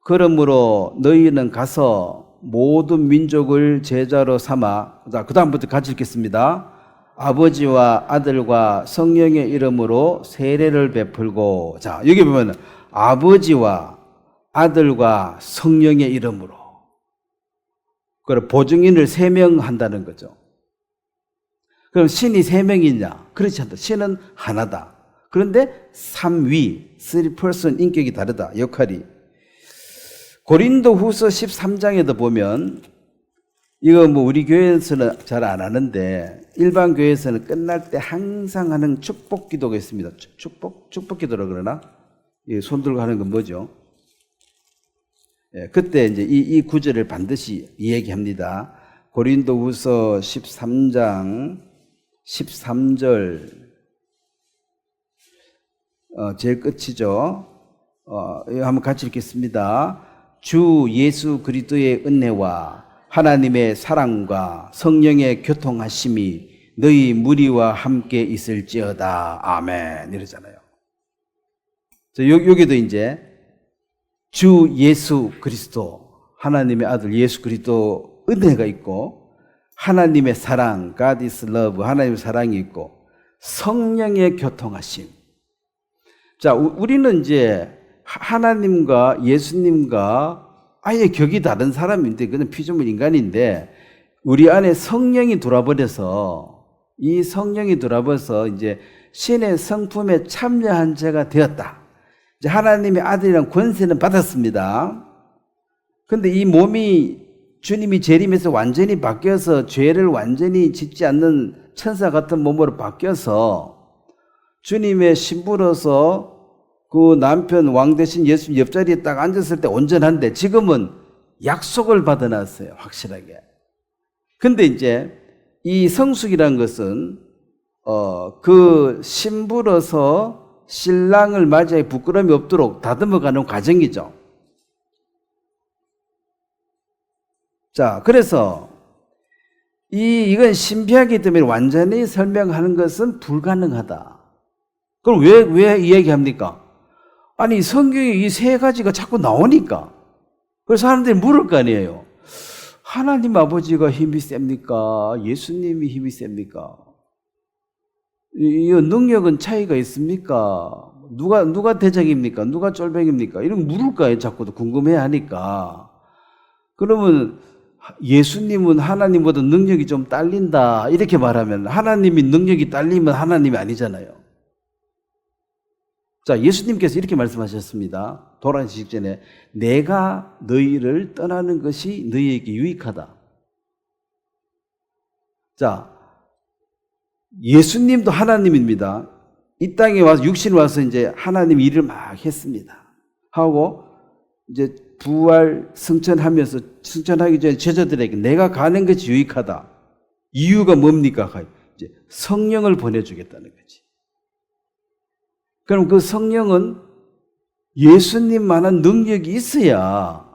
그러므로 너희는 가서 모든 민족을 제자로 삼아. 자, 그 다음부터 같이 읽겠습니다. 아버지와 아들과 성령의 이름으로 세례를 베풀고. 자, 여기 보면 아버지와 아들과 성령의 이름으로. 그럼 보증인을 3명 한다는 거죠. 그럼 신이 3명이냐? 그렇지 않다. 신은 하나다. 그런데 3위, 3person 인격이 다르다. 역할이. 고린도후서 13장에도 보면 이거 우리 교회에서는 잘 안 하는데 일반 교회에서는 끝날 때 항상 하는 축복 기도가 있습니다. 축복 기도라 그러나? 손 들고 하는 건 뭐죠? 그때 이제 이 구절을 반드시 이야기합니다. 고린도후서 13장 13절 제일 끝이죠. 한번 같이 읽겠습니다. 주 예수 그리스도의 은혜와 하나님의 사랑과 성령의 교통하심이 너희 무리와 함께 있을지어다. 아멘. 이러잖아요. 여기도 이제 주 예수 그리스도, 하나님의 아들 예수 그리스도 은혜가 있고, 하나님의 사랑, God is love, 하나님의 사랑이 있고, 성령의 교통하심. 자, 우리는 이제 하나님과 예수님과 아예 격이 다른 사람인데, 그는 피조물 인간인데, 우리 안에 성령이 돌아버려서, 이 성령이 돌아버려서 이제 신의 성품에 참여한 자가 되었다. 이제 하나님의 아들이란 권세는 받았습니다. 근데 이 몸이 주님이 재림해서 완전히 바뀌어서 죄를 완전히 짓지 않는 천사 같은 몸으로 바뀌어서 주님의 신부로서 그 남편 왕 대신 예수님 옆자리에 딱 앉았을 때 온전한데, 지금은 약속을 받아놨어요. 확실하게. 근데 이제 이 성숙이라는 것은 그 신부로서 신랑을 맞이하기 부끄러움이 없도록 다듬어가는 과정이죠. 자, 그래서 이건 신비하기 때문에 완전히 설명하는 것은 불가능하다. 그럼 왜 이 얘기합니까? 아니, 성경에 이 세 가지가 자꾸 나오니까. 그래서 사람들이 물을 거 아니에요. 하나님 아버지가 힘이 셉니까? 예수님이 힘이 셉니까? 이 능력은 차이가 있습니까? 누가 대적입니까? 누가 쫄병입니까? 이런 물을 거예요. 자꾸 궁금해 하니까. 그러면 예수님은 하나님보다 능력이 좀 딸린다, 이렇게 말하면, 하나님이 능력이 딸리면 하나님이 아니잖아요. 자, 예수님께서 이렇게 말씀하셨습니다. 돌아가시기 전에, 내가 너희를 떠나는 것이 너희에게 유익하다. 자, 예수님도 하나님입니다. 이 땅에 와서, 육신에 와서 이제 하나님 일을 막 했습니다. 하고 이제 부활 승천하면서, 승천하기 전에 제자들에게 내가 가는 것이 유익하다. 이유가 뭡니까? 이제 성령을 보내주겠다는 거지. 그럼 그 성령은 예수님만한 능력이 있어야,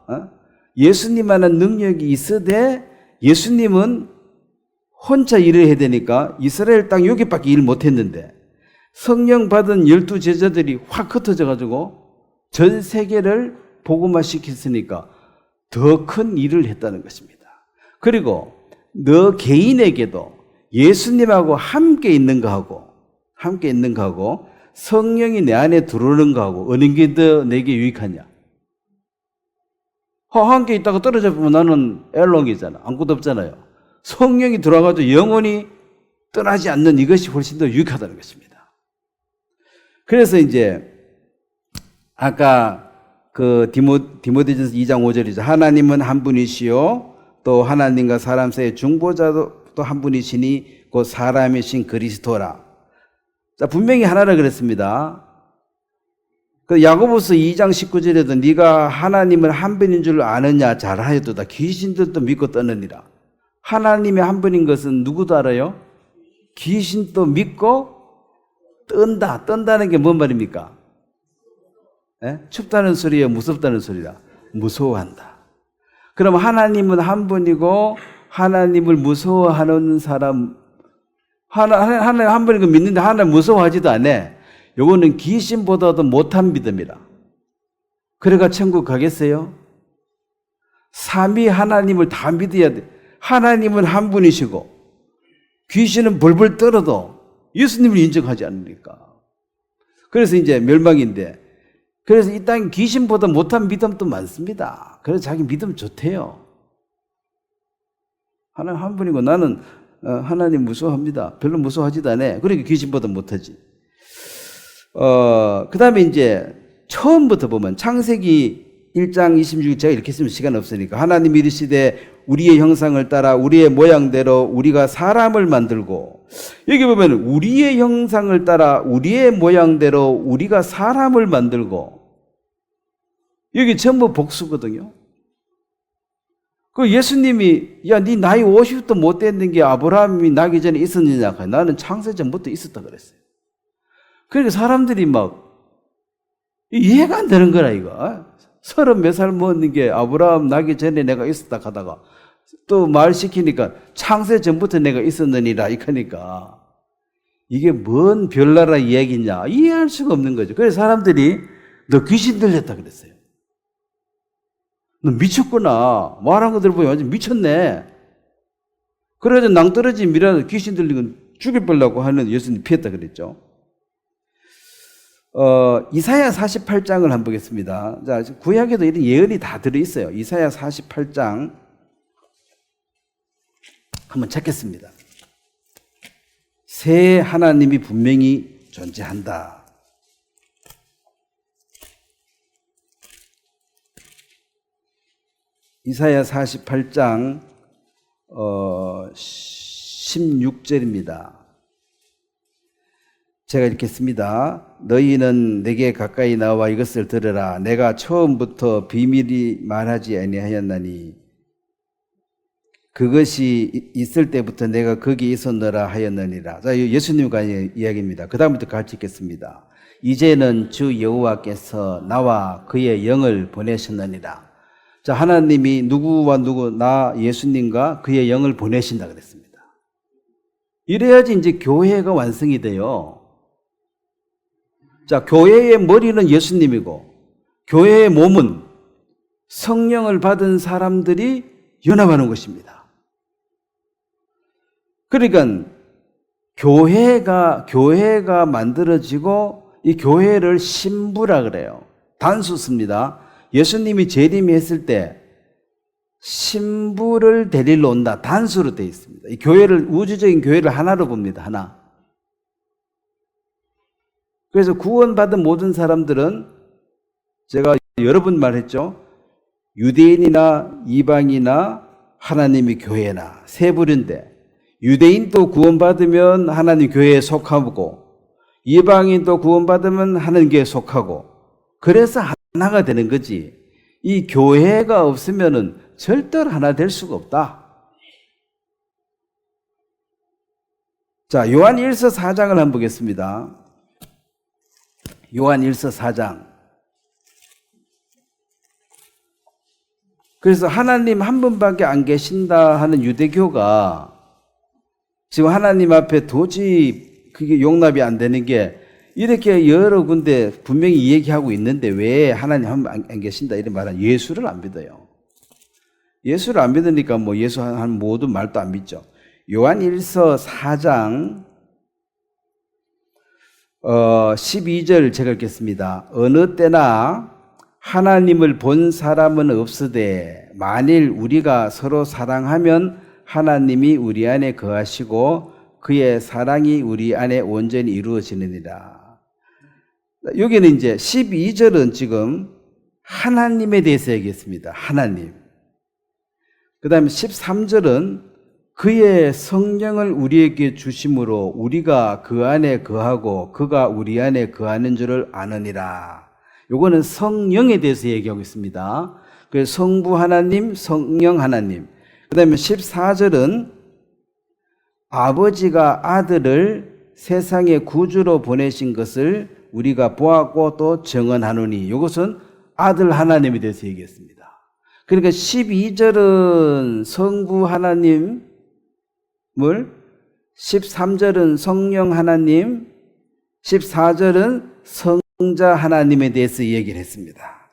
예수님만한 능력이 있어되, 예수님은 혼자 일을 해야 되니까 이스라엘 땅 여기밖에 일 못했는데, 성령 받은 12 제자들이 확 흩어져 가지고 전 세계를 복음화 시켰으니까 더 큰 일을 했다는 것입니다. 그리고 너 개인에게도 예수님하고 함께 있는 거하고 성령이 내 안에 들어오는 거하고 어느 게 더 내게 유익하냐? 함께 있다가 떨어져 보면 나는 엘롱이잖아. 아무것도 없잖아요. 성령이 들어와가지고 영원히 떠나지 않는 이것이 훨씬 더 유익하다는 것입니다. 그래서 이제 아까 그 디모데전서 2장 5절이죠. 하나님은 한 분이시요 또 하나님과 사람 사이의 중보자도 또 한 분이시니 곧 사람이신 그리스도라. 자, 분명히 하나라 그랬습니다. 그 야고보서 2장 19절에도 네가 하나님은 한 분인 줄 아느냐 잘하여도다 귀신들도 믿고 떠느니라. 하나님의 한 분인 것은 누구도 알아요? 귀신도 믿고 떤다는 게 뭔 말입니까? 춥다는 소리예요? 무섭다는 소리다? 무서워한다. 그럼 하나님은 한 분이고 하나님을 무서워하는 사람, 하나님 한 분인 거 믿는데 하나님 무서워하지도 않아. 요거는 귀신보다도 못한 믿음이라. 그래가 천국 가겠어요? 삼위 하나님을 다 믿어야 돼. 하나님은 한 분이시고 귀신은 벌벌 떨어도 예수님을 인정하지 않으니까. 그래서 이제 멸망인데, 그래서 이 땅에 귀신보다 못한 믿음도 많습니다. 그래서 자기 믿음 좋대요. 하나님 한 분이고 나는 하나님 무서워합니다. 별로 무서워하지도 않아. 그러니까 귀신보다 못하지. 그 다음에 이제 처음부터 보면 창세기 1장 26절, 제가 이렇게 쓰면 시간 없으니까, 하나님이 이르시되 우리의 형상을 따라 우리의 모양대로 우리가 사람을 만들고, 여기 보면 우리의 형상을 따라 우리의 모양대로 우리가 사람을 만들고, 여기 전부 복수거든요. 그 예수님이 야, 네 나이 50도 못 됐는 게 아브라함이 나기 전에 있었느냐? 나는 창세 전부터 있었다 그랬어요. 그러니까 사람들이 막 이해가 안 되는 거라 이거. 30 몇 살 먹는 게 아브라함 나기 전에 내가 있었다 하다가 또 말시키니까 창세 전부터 내가 있었느니라 이러니까 이게 뭔 별나라 이야기냐 이해할 수가 없는 거죠. 그래서 사람들이 너 귀신 들렸다 그랬어요. 너 미쳤구나. 말한 거 들어보면 완전 미쳤네. 그래서 낭떠러지 미라도 귀신 들린 건 죽여보려고 하는 예수님 피했다 그랬죠. 이사야 48장을 한번 보겠습니다. 자, 구약에도 이런 예언이 다 들어있어요. 이사야 48장 한번 찾겠습니다. 새 하나님이 분명히 존재한다. 이사야 48장 16절입니다. 제가 읽겠습니다. 너희는 내게 가까이 나와 이것을 들으라. 내가 처음부터 비밀이 말하지 아니하였나니 그것이 있을 때부터 내가 거기 있었노라 하였느니라. 자, 예수님과 이야기입니다. 그 다음부터 같이 읽겠습니다. 이제는 주 여호와께서 나와 그의 영을 보내셨느니라. 자, 하나님이 누구와 누구, 나 예수님과 그의 영을 보내신다 그랬습니다. 이래야지 이제 교회가 완성이 돼요. 자, 교회의 머리는 예수님이고 교회의 몸은 성령을 받은 사람들이 연합하는 것입니다. 그러니까 교회가 만들어지고 이 교회를 신부라 그래요. 단수 씁니다. 예수님이 재림했을 때 신부를 데리러 온다. 단수로 되어 있습니다. 이 교회를, 우주적인 교회를 하나로 봅니다. 하나. 그래서 구원받은 모든 사람들은 제가 여러 번 말했죠. 유대인이나 이방이나 하나님의 교회나 세 부류인데 유대인도 구원받으면 하나님 교회에 속하고 이방인도 구원받으면 하나님 교회에 속하고 그래서 하나가 되는 거지. 이 교회가 없으면은 절대로 하나 될 수가 없다. 자, 요한 1서 4장을 한번 보겠습니다. 요한 1서 4장. 그래서 하나님 한 분밖에 안 계신다 하는 유대교가 지금 하나님 앞에 도저히 그게 용납이 안 되는 게 이렇게 여러 군데 분명히 얘기하고 있는데 왜 하나님 한 분 안 계신다 이런 말은 예수를 안 믿어요. 예수를 안 믿으니까 뭐 예수 한 모든 말도 안 믿죠. 요한 1서 4장 12절 제가 읽겠습니다. 어느 때나 하나님을 본 사람은 없으되 만일 우리가 서로 사랑하면 하나님이 우리 안에 거하시고 그의 사랑이 우리 안에 온전히 이루어지느니라. 여기는 이제 12절은 지금 하나님에 대해서 얘기했습니다. 하나님. 그 다음에 13절은 그의 성령을 우리에게 주심으로 우리가 그 안에 거하고 그가 우리 안에 거하는 줄을 아느니라. 요거는 성령에 대해서 얘기하고 있습니다. 그래서 성부 하나님, 성령 하나님. 그 다음에 14절은 아버지가 아들을 세상의 구주로 보내신 것을 우리가 보았고 또 증언하노니 이것은 아들 하나님에 대해서 얘기했습니다. 그러니까 12절은 성부 하나님을 13절은 성령 하나님 14절은 성자 하나님에 대해서 얘기를 했습니다.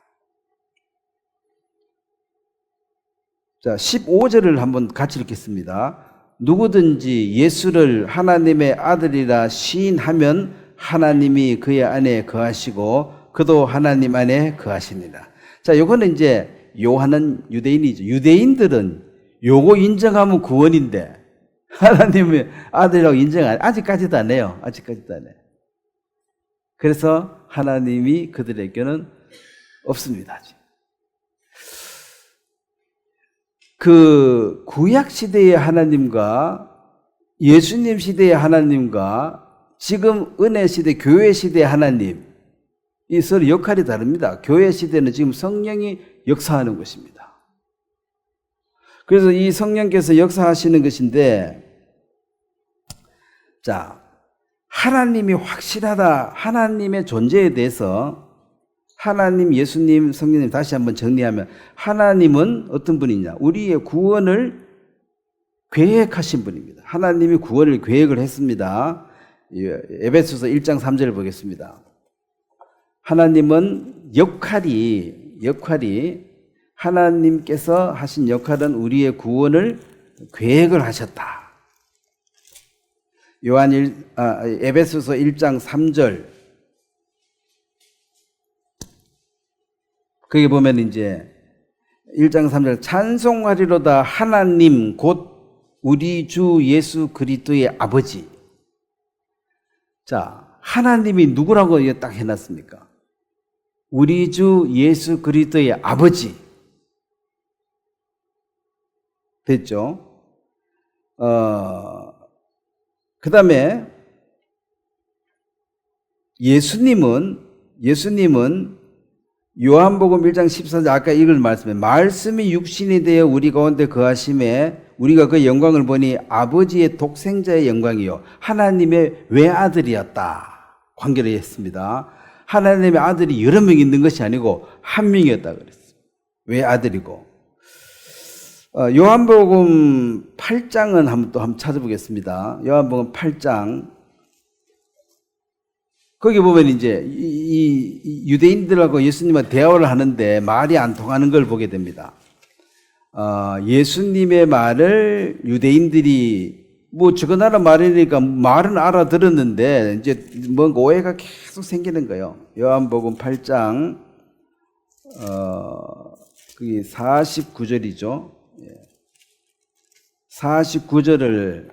자, 15절을 한번 같이 읽겠습니다. 누구든지 예수를 하나님의 아들이라 시인하면 하나님이 그의 안에 거하시고 그도 하나님 안에 거하시니라. 자, 요거는 이제 요한은 유대인이죠. 유대인들은 요거 인정하면 구원인데 하나님의 아들이라고 인정 아직까지도 안 해요. 아직까지도 안 해요. 그래서 하나님이 그들에게는 없습니다. 아직. 그 구약 시대의 하나님과 예수님 시대의 하나님과 지금 은혜 시대, 교회 시대의 하나님 이 서로 역할이 다릅니다. 교회 시대는 지금 성령이 역사하는 것입니다. 그래서 이 성령께서 역사하시는 것인데 자, 하나님이 확실하다. 하나님의 존재에 대해서 하나님, 예수님, 성령님 다시 한번 정리하면 하나님은 어떤 분이냐? 우리의 구원을 계획하신 분입니다. 하나님이 구원을 계획을 했습니다. 에베소서 1장 3절을 보겠습니다. 하나님은 역할이 하나님께서 하신 역할은 우리의 구원을 계획을 하셨다. 에베소서 1장 3절. 거기 보면 이제 1장 3절 찬송하리로다 하나님 곧 우리 주 예수 그리스도의 아버지. 자, 하나님이 누구라고 딱 해놨습니까? 우리 주 예수 그리스도의 아버지. 됐죠? 그 다음에 예수님은 요한복음 1장 14절 아까 읽은 말씀에 말씀이 육신이 되어 우리 가운데 거하심에 우리가 그 영광을 보니 아버지의 독생자의 영광이요 하나님의 외아들이었다. 관계를 했습니다. 하나님의 아들이 여러 명 있는 것이 아니고 한 명이었다 그랬어요. 외아들이고. 요한복음 8장은 한번 찾아보겠습니다. 요한복음 8장. 거기 보면 이제 이 유대인들하고 예수님과 대화를 하는데 말이 안 통하는 걸 보게 됩니다. 예수님의 말을 유대인들이 저거나라 말이니까 말은 알아들었는데 이제 뭔가 오해가 계속 생기는 거예요. 요한복음 8장 그게 49절이죠. 49절을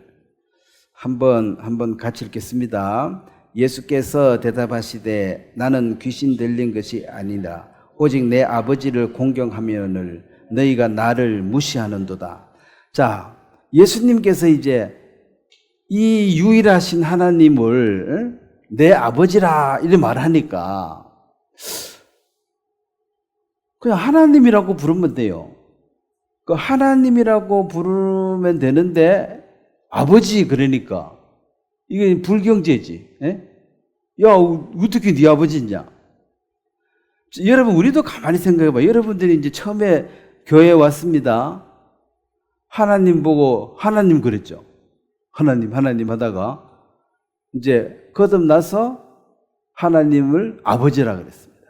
한번 같이 읽겠습니다. 예수께서 대답하시되 나는 귀신 들린 것이 아니라 오직 내 아버지를 공경하면을 너희가 나를 무시하는도다. 자, 예수님께서 이제 이 유일하신 하나님을 내 아버지라 이렇게 말하니까 그냥 하나님이라고 부르면 돼요. 그 하나님이라고 부르면 되는데 아버지 그러니까 이게 불경제지. 에? 야, 어떻게 네 아버지냐? 여러분, 우리도 가만히 생각해봐. 여러분들이 이제 처음에 교회에 왔습니다. 하나님 보고 하나님 그랬죠. 하나님 하다가 이제 거듭나서 하나님을 아버지라 그랬습니다.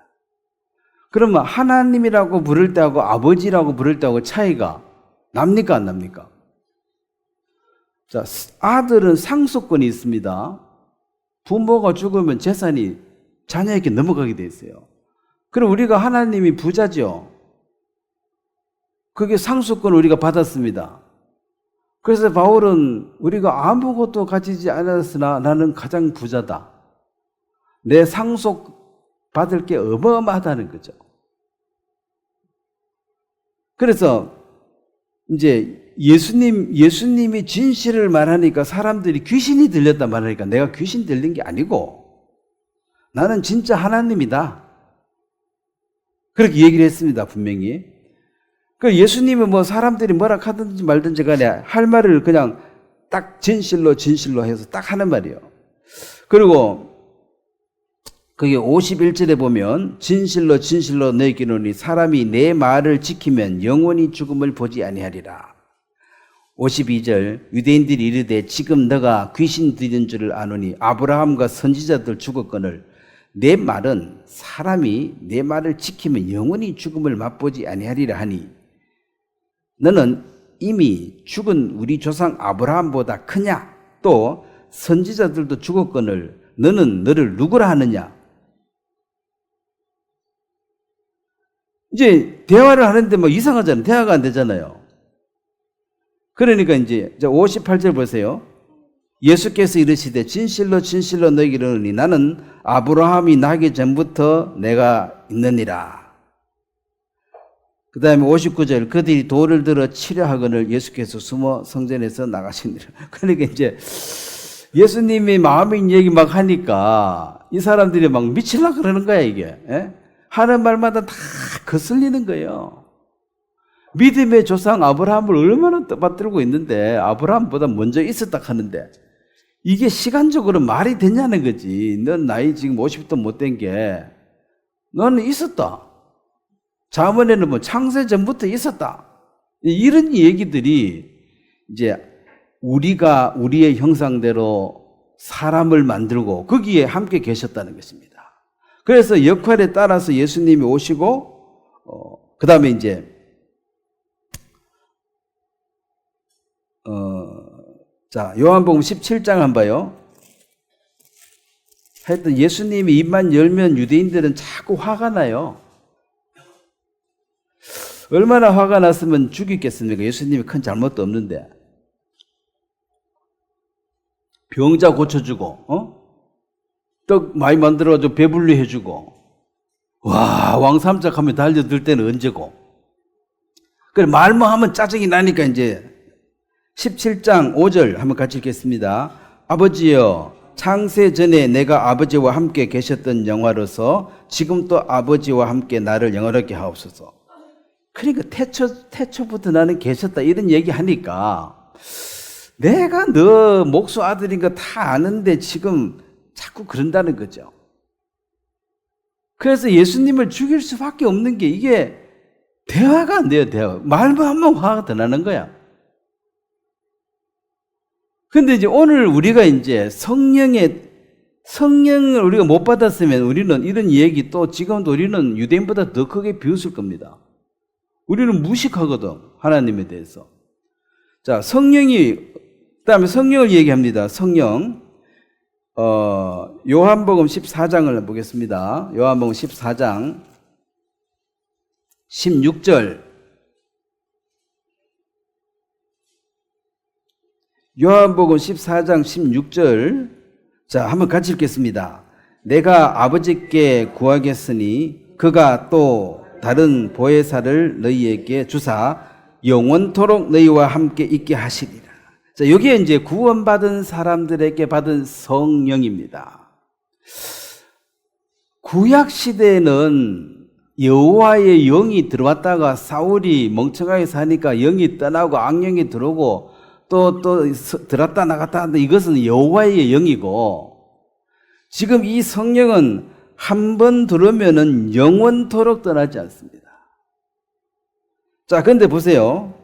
그러면 하나님이라고 부를 때하고 아버지라고 부를 때하고 차이가 납니까 안 납니까? 자, 아들은 상속권이 있습니다. 부모가 죽으면 재산이 자녀에게 넘어가게 돼 있어요. 그럼 우리가 하나님이 부자죠. 그게 상속권을 우리가 받았습니다. 그래서 바울은 우리가 아무것도 가지지 않았으나 나는 가장 부자다. 내 상속 받을 게 어마어마하다는 거죠. 그래서 이제 예수님이 진실을 말하니까 사람들이 귀신이 들렸단 말하니까 내가 귀신 들린 게 아니고 나는 진짜 하나님이다. 그렇게 얘기를 했습니다, 분명히. 그 예수님은 뭐 사람들이 뭐라 하든지 말든지 간에 할 말을 그냥 딱 진실로 해서 딱 하는 말이에요. 그리고 그게 51절에 보면 진실로 너희에게 이르노니 사람이 내 말을 지키면 영원히 죽음을 보지 아니하리라. 52절 유대인들이 이르되 지금 너가 귀신 들린 줄을 아노니 아브라함과 선지자들 죽었거늘 내 말은 사람이 내 말을 지키면 영원히 죽음을 맛보지 아니하리라 하니 너는 이미 죽은 우리 조상 아브라함보다 크냐? 또 선지자들도 죽었거늘 너는 너를 누구라 하느냐? 이제 대화를 하는데 뭐 이상하잖아요. 대화가 안 되잖아요. 그러니까 이제 58절 보세요. 예수께서 이르시되 진실로 너희에게 이르노니 나는 아브라함이 나기 전부터 내가 있느니라. 그 다음에 59절 그들이 돌을 들어 치려 하거늘 예수께서 숨어 성전에서 나가시니라. 그러니까 이제 예수님이 마음의 얘기 막 하니까 이 사람들이 막 미치려고 그러는 거야 이게. 에? 하는 말마다 다 거슬리는 거예요. 믿음의 조상 아브라함을 얼마나 떠받들고 있는데 아브라함보다 먼저 있었다 하는데 이게 시간적으로 말이 되냐는 거지. 넌 나이 지금 50도 못 된 게 너는 있었다. 자문에는 뭐 창세 전부터 있었다. 이런 얘기들이 이제 우리가 우리의 형상대로 사람을 만들고 거기에 함께 계셨다는 것입니다. 그래서 역할에 따라서 예수님이 오시고 그 다음에 이제 자, 요한복음 17장 한번 봐요. 하여튼 예수님이 입만 열면 유대인들은 자꾸 화가 나요. 얼마나 화가 났으면 죽이겠습니까? 예수님이 큰 잘못도 없는데. 병자 고쳐주고, 떡 많이 만들어가지고 배불리 해주고, 와, 왕삼작하면 달려들 때는 언제고. 그래, 말만 하면 짜증이 나니까 이제 17장 5절 한번 같이 읽겠습니다. 아버지여, 창세 전에 내가 아버지와 함께 계셨던 영화로서 지금 또 아버지와 함께 나를 영화롭게 하옵소서. 그러니까 태초부터 나는 계셨다 이런 얘기 하니까 내가 너 목수 아들인 거 다 아는데 지금 자꾸 그런다는 거죠. 그래서 예수님을 죽일 수밖에 없는 게 이게 대화가 안 돼요. 대화. 말만 하면 화가 더 나는 거야. 근데 이제 오늘 우리가 이제 성령을 우리가 못 받았으면 우리는 이런 얘기 또 지금도 우리는 유대인보다 더 크게 비웃을 겁니다. 우리는 무식하거든, 하나님에 대해서. 자, 그다음에 성령을 얘기합니다. 성령. 요한복음 14장을 보겠습니다. 요한복음 14장 16절. 요한복음 14장 16절. 자, 한번 같이 읽겠습니다. 내가 아버지께 구하겠으니 그가 또 다른 보혜사를 너희에게 주사 영원토록 너희와 함께 있게 하시리라. 자, 여기에 이제 구원받은 사람들에게 받은 성령입니다. 구약 시대에는 여호와의 영이 들어왔다가 사울이 멍청하게 사니까 영이 떠나고 악령이 들어오고 또 들었다 나갔다 하는데 이것은 여호와의 영이고, 지금 이 성령은 한 번 들으면은 영원토록 떠나지 않습니다. 자, 근데 보세요.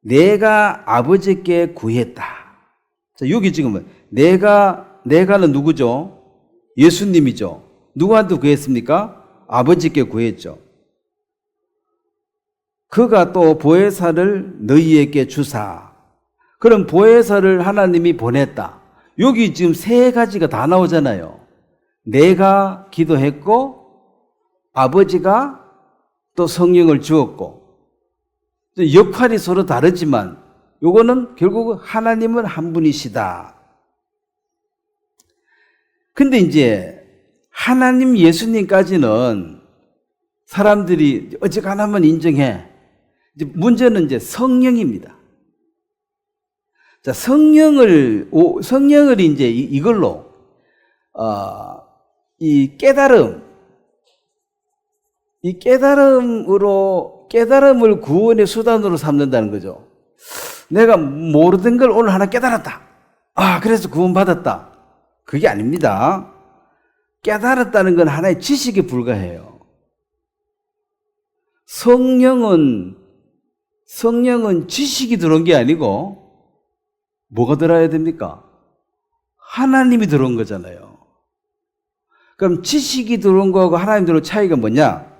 내가 아버지께 구했다. 자, 여기 지금 내가는 누구죠? 예수님이죠. 누구한테 구했습니까? 아버지께 구했죠. 그가 또 보혜사를 너희에게 주사. 그럼 보혜사를 하나님이 보냈다. 여기 지금 세 가지가 다 나오잖아요. 내가 기도했고 아버지가 또 성령을 주었고, 역할이 서로 다르지만 요거는 결국 하나님은 한 분이시다. 근데 이제 하나님 예수님까지는 사람들이 어지간하면 인정해. 이제 문제는 이제 성령입니다. 자, 성령을 이제 이걸로, 이 깨달음을 구원의 수단으로 삼는다는 거죠. 내가 모르던 걸 오늘 하나 깨달았다. 그래서 구원받았다. 그게 아닙니다. 깨달았다는 건 하나의 지식에 불과해요. 성령은 지식이 들어온 게 아니고 뭐가 들어야 됩니까? 하나님이 들어온 거잖아요. 그럼 지식이 들어온 거하고 하나님 들어온 차이가 뭐냐?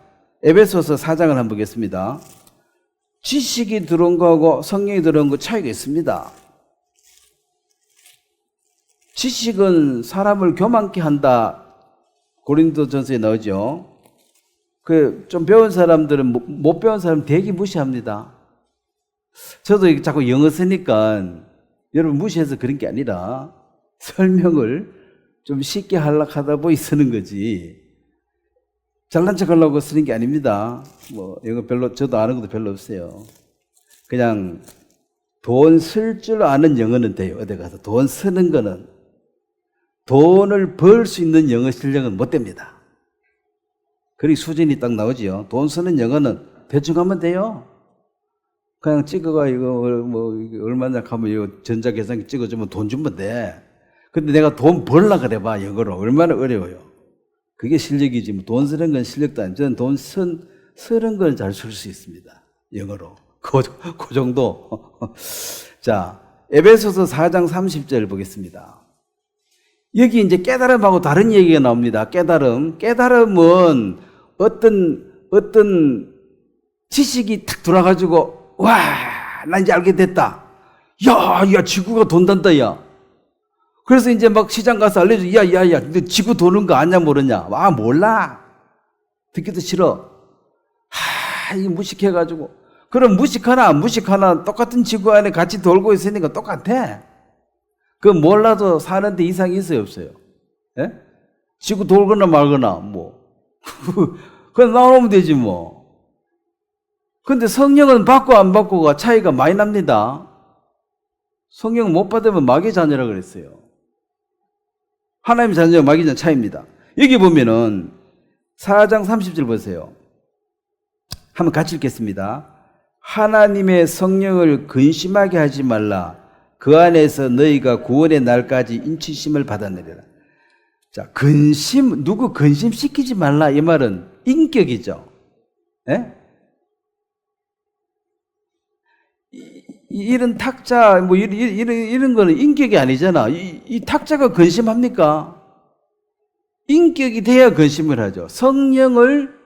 에베소서 4장을 한번 보겠습니다. 지식이 들어온 거하고 성령이 들어온 거 차이가 있습니다. 지식은 사람을 교만케 한다. 고린도전서에 나오죠. 좀 배운 사람들은 못 배운 사람 되게 무시합니다. 저도 자꾸 영어 쓰니까 여러분 무시해서 그런 게 아니라 설명을 좀 쉽게 하려고 하다 보니 쓰는 거지. 잘난 척 하려고 쓰는 게 아닙니다. 영어 저도 아는 것도 별로 없어요. 그냥 돈 쓸 줄 아는 영어는 돼요. 어디 가서 돈 쓰는 거는, 돈을 벌 수 있는 영어 실력은 못 됩니다. 그리고 수준이 딱 나오지요. 돈 쓰는 영어는 대충 하면 돼요. 그냥 찍어가 이거 얼마나 하면 이거 전자계산기 찍어주면 돈 주면 돼. 근데 내가 돈 벌라 그래봐 영어로 얼마나 어려워요. 그게 실력이지. 돈 쓰는 건 실력도 아니고, 저는 돈 쓰는 건 잘 쓸 수 있습니다. 영어로. 그 정도. 자, 에베소서 4장 30절 보겠습니다. 여기 이제 깨달음하고 다른 얘기가 나옵니다. 깨달음은 어떤 지식이 탁 돌아가지고 와, 나 이제 알게 됐다. 야, 지구가 돈단다, 야. 그래서 이제 막 시장 가서 알려줘. 야, 너 지구 도는 거 아냐, 모르냐? 아, 몰라. 듣기도 싫어. 이 무식해가지고. 그럼 무식하나, 안 무식하나, 똑같은 지구 안에 같이 돌고 있으니까 똑같아. 그 몰라도 사는데 이상이 있어요, 없어요? 예? 지구 돌거나 말거나, 뭐. 그냥 나오면 되지, 뭐. 근데 성령은 받고 안 받고가 차이가 많이 납니다. 성령 못 받으면 마귀 자녀라 그랬어요. 하나님 자녀와 마귀 자녀 차이입니다. 여기 보면은 4장 30절 보세요. 한번 같이 읽겠습니다. 하나님의 성령을 근심하게 하지 말라. 그 안에서 너희가 구원의 날까지 인치심을 받아내리라. 자, 누구 근심시키지 말라. 이 말은 인격이죠. 예? 이런 탁자, 뭐, 이런 거는 인격이 아니잖아. 이 탁자가 근심합니까? 인격이 돼야 근심을 하죠. 성령을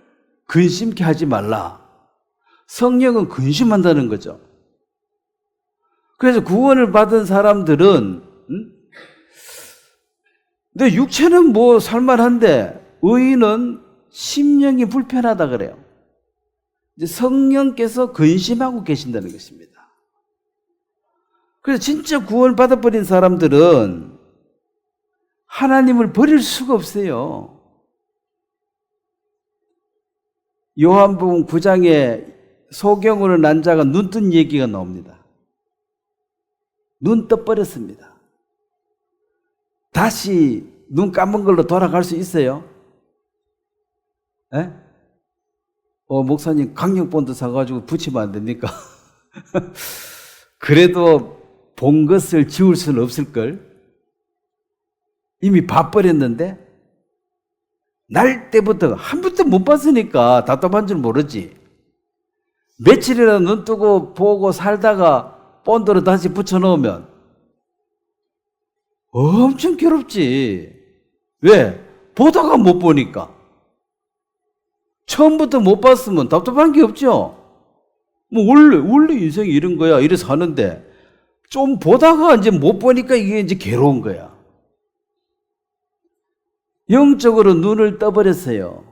근심케 하지 말라. 성령은 근심한다는 거죠. 그래서 구원을 받은 사람들은, 내 육체는 뭐 살만한데, 의인은 심령이 불편하다 그래요. 이제 성령께서 근심하고 계신다는 것입니다. 그래서 진짜 구원 받아버린 사람들은 하나님을 버릴 수가 없어요. 요한복음 9장에 소경으로 난 자가 눈 뜬 얘기가 나옵니다. 눈 떠버렸습니다. 다시 눈 감은 걸로 돌아갈 수 있어요? 에? 목사님 강력본드 사가지고 붙이면 안 됩니까? 그래도 본 것을 지울 수는 없을걸? 이미 봐버렸는데? 날 때부터 한 번도 못 봤으니까 답답한 줄 모르지. 며칠이나 눈 뜨고 보고 살다가 본드로 다시 붙여놓으면 엄청 괴롭지. 왜? 보다가 못 보니까. 처음부터 못 봤으면 답답한 게 없죠. 뭐 원래 인생이 이런 거야. 이래 사는데 좀 보다가 이제 못 보니까 이게 이제 괴로운 거야. 영적으로 눈을 떠버렸어요.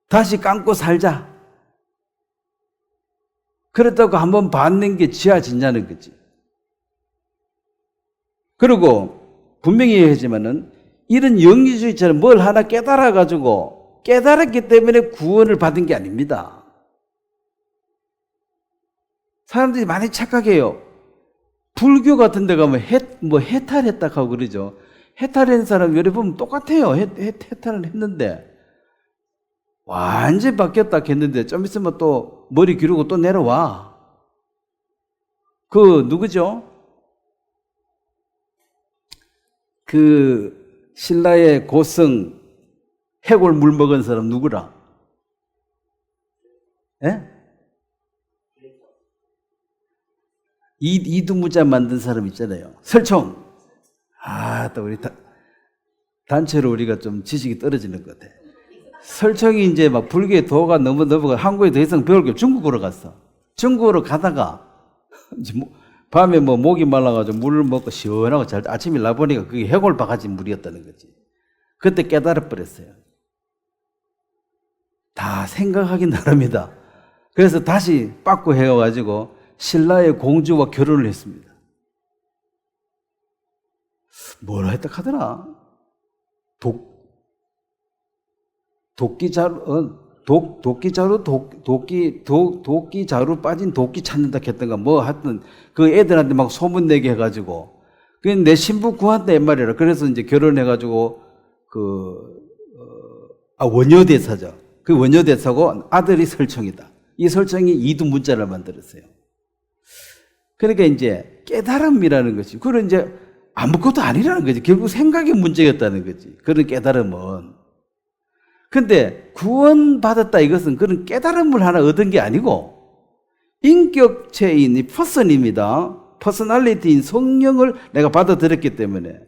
다시 감고 살자. 그렇다고 한번 받는 게 지어지냐는 거지. 그리고 분명히 하지만은 이런 영지주의처럼 뭘 하나 깨달아가지고 깨달았기 때문에 구원을 받은 게 아닙니다. 사람들이 많이 착각해요. 불교 같은 데 가면 해탈했다 하고 그러죠. 해탈한 사람 여러 보면 똑같아요. 해탈을 했는데 완전히 바뀌었다 했는데 좀 있으면 또 머리 기르고 또 내려와. 그 누구죠? 그 신라의 고성 해골 물 먹은 사람 누구라? 예? 이두무자 만든 사람 있잖아요. 설총. 또 우리 단체로 우리가 좀 지식이 떨어지는 것 같아. 설총이 이제 막 불교의 도가 너무 넘어가 한국에 더 이상 배울 게 중국으로 갔어. 중국으로 가다가 이제 밤에 목이 말라가지고 물을 먹고 시원하고 잘 아침에 나보니까 그게 해골 바가지 물이었다는 거지. 그때 깨달아 버렸어요. 다 생각하기 나름이다. 그래서 다시 빠꾸 해가지고 신라의 공주와 결혼을 했습니다. 뭐라 했다 하더라? 도끼자루 빠진 도끼 찾는다 했던가 뭐 하여튼 그 애들한테 막 소문내게 해가지고 내 신부 구한다 이 말이라. 그래서 이제 결혼해가지고 원효대사죠. 그 원효대사고 아들이 설총이다. 이 설총이 이두문자를 만들었어요. 그러니까 이제 깨달음이라는 것이 그런 이제 아무것도 아니라는 거지. 결국 생각의 문제였다는 거지. 그런 깨달음은. 근데 구원받았다 이것은 그런 깨달음을 하나 얻은 게 아니고 인격체인 이 퍼슨입니다. 퍼스널리티인 성령을 내가 받아들였기 때문에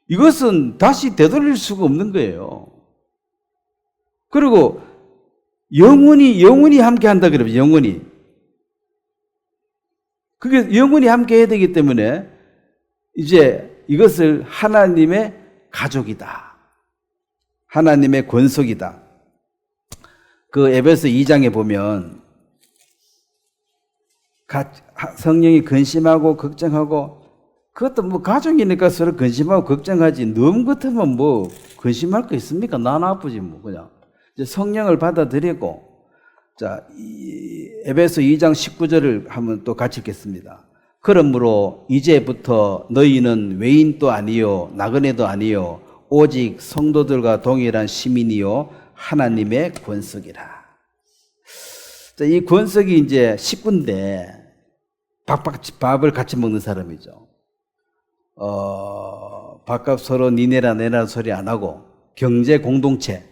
이것은 다시 되돌릴 수가 없는 거예요. 그리고 영원히 함께 한다 그러면 영원히. 그게 영원히 함께 해야 되기 때문에 이제 이것을 하나님의 가족이다. 하나님의 권속이다. 그 에베소 2장에 보면 성령이 근심하고 걱정하고 그것도 뭐 가족이니까 서로 근심하고 걱정하지 너무 같으면 뭐 근심할 거 있습니까? 난 아프지 뭐 그냥. 이제 성령을 받아들이고 자, 에베소 2장 19절을 한번 또 같이 읽겠습니다. 그러므로 이제부터 너희는 외인도 아니요 나그네도 아니요 오직 성도들과 동일한 시민이요 하나님의 권속이라. 자, 이 권속이 이제 식구인데 밥을 같이 먹는 사람이죠. 밥값 서로 니네라 내라 소리 안 하고 경제 공동체.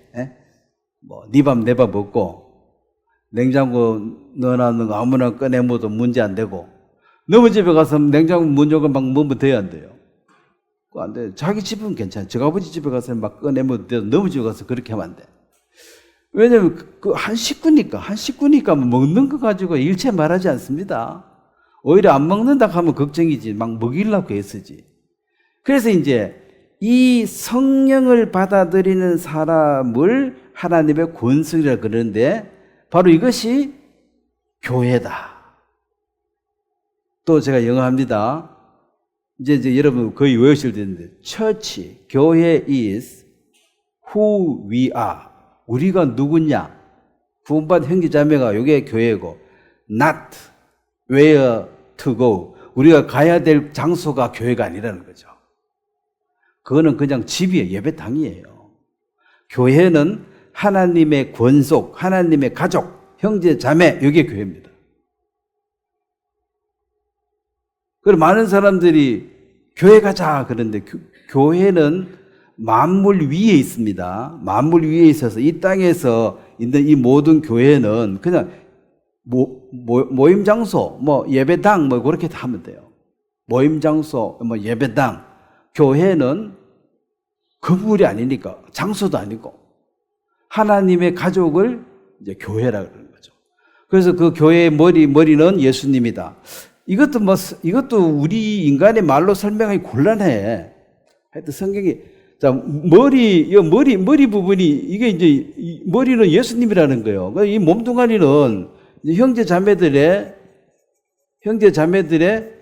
뭐 네 밥 내 밥 먹고 냉장고 넣어놨는 거 아무나 꺼내 먹어도 문제 안 되고 너무 집에 가서 냉장고 문 열고 막 먹으면 돼야 안 돼요. 그거 안 돼. 자기 집은 괜찮아요. 저 아버지 집에 가서 막 꺼내 먹어도 돼도 너무 집에 가서 그렇게 하면 안 돼. 왜냐면 그 한 식구니까 먹는 거 가지고 일체 말하지 않습니다. 오히려 안 먹는다 하면 걱정이지 막 먹이려고 애쓰지. 그래서 이제 이 성령을 받아들이는 사람을 하나님의 권속이라 그러는데 바로 이것이 교회다. 또 제가 영어 합니다. 이제 여러분 거의 외우실 텐데 church, 교회 is who we are. 우리가 누구냐? 구원받은 형제자매가 이게 교회고 not where to go. 우리가 가야 될 장소가 교회가 아니라는 거죠. 그거는 그냥 집이에요. 예배당이에요. 교회는 하나님의 권속, 하나님의 가족, 형제, 자매, 이게 교회입니다. 그리고 많은 사람들이 교회 가자 그런데 교회는 만물 위에 있습니다. 만물 위에 있어서 이 땅에서 있는 이 모든 교회는 그냥 모임 장소, 뭐 예배당 뭐 그렇게 다 하면 돼요. 모임 장소, 뭐 예배당. 교회는 건물이 아니니까 장소도 아니고 하나님의 가족을 이제 교회라 그러는 거죠. 그래서 그 교회의 머리는 예수님이다. 이것도 우리 인간의 말로 설명하기 곤란해. 하여튼 성경이 자 머리 부분이 이게 이제 이 머리는 예수님이라는 거예요. 이 몸뚱아리는 이제 형제 자매들의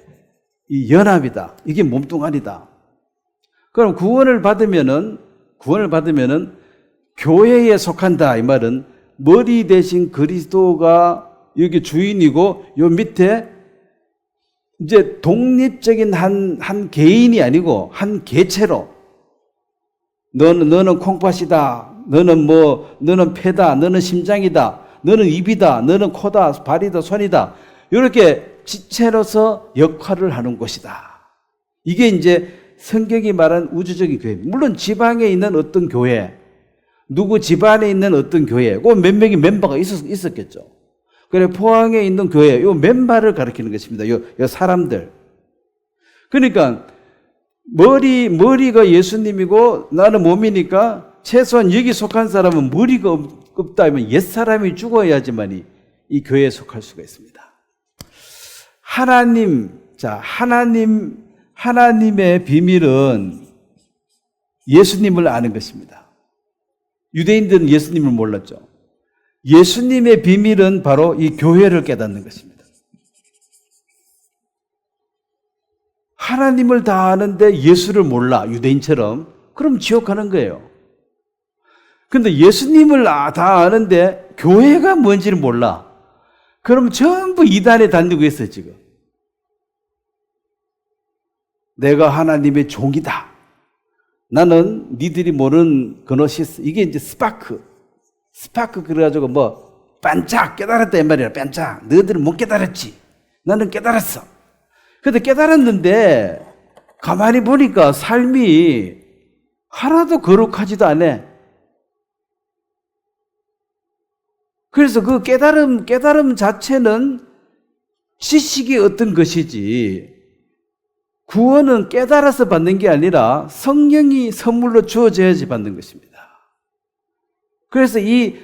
이 연합이다. 이게 몸뚱아리다. 그럼 구원을 받으면은 교회에 속한다. 이 말은 머리 대신 그리스도가 여기 주인이고 요 밑에 이제 독립적인 한 개인이 아니고 한 개체로 너는 콩팥이다. 너는 폐다. 너는 심장이다. 너는 입이다. 너는 코다. 발이다. 손이다. 이렇게 지체로서 역할을 하는 곳이다. 이게 이제 성경이 말한 우주적인 교회. 물론 지방에 있는 어떤 교회, 누구 집안에 있는 어떤 교회, 그 몇 명의 멤버가 있었겠죠. 그래 포항에 있는 교회, 요 멤버를 가리키는 것입니다. 요 사람들. 그러니까 머리가 예수님이고 나는 몸이니까 최소한 여기 속한 사람은 머리가 없다 하면 옛사람이 죽어야지만이 이 교회에 속할 수가 있습니다. 하나님의 비밀은 예수님을 아는 것입니다. 유대인들은 예수님을 몰랐죠. 예수님의 비밀은 바로 이 교회를 깨닫는 것입니다. 하나님을 다 아는데 예수를 몰라, 유대인처럼. 그럼 지옥 가는 거예요. 근데 예수님을 다 아는데 교회가 뭔지를 몰라. 그럼 전부 이단에 다니고 있어요, 지금. 내가 하나님의 종이다. 나는 니들이 모르는 그노시스. 이게 이제 스파크 그래가지고 뭐 반짝 깨달았다 이 말이야. 반짝. 너희들은 못 깨달았지. 나는 깨달았어. 근데 깨달았는데 가만히 보니까 삶이 하나도 거룩하지도 않아. 그래서 그 깨달음 자체는 지식이 어떤 것이지 구원은 깨달아서 받는 게 아니라 성령이 선물로 주어져야지 받는 것입니다. 그래서 이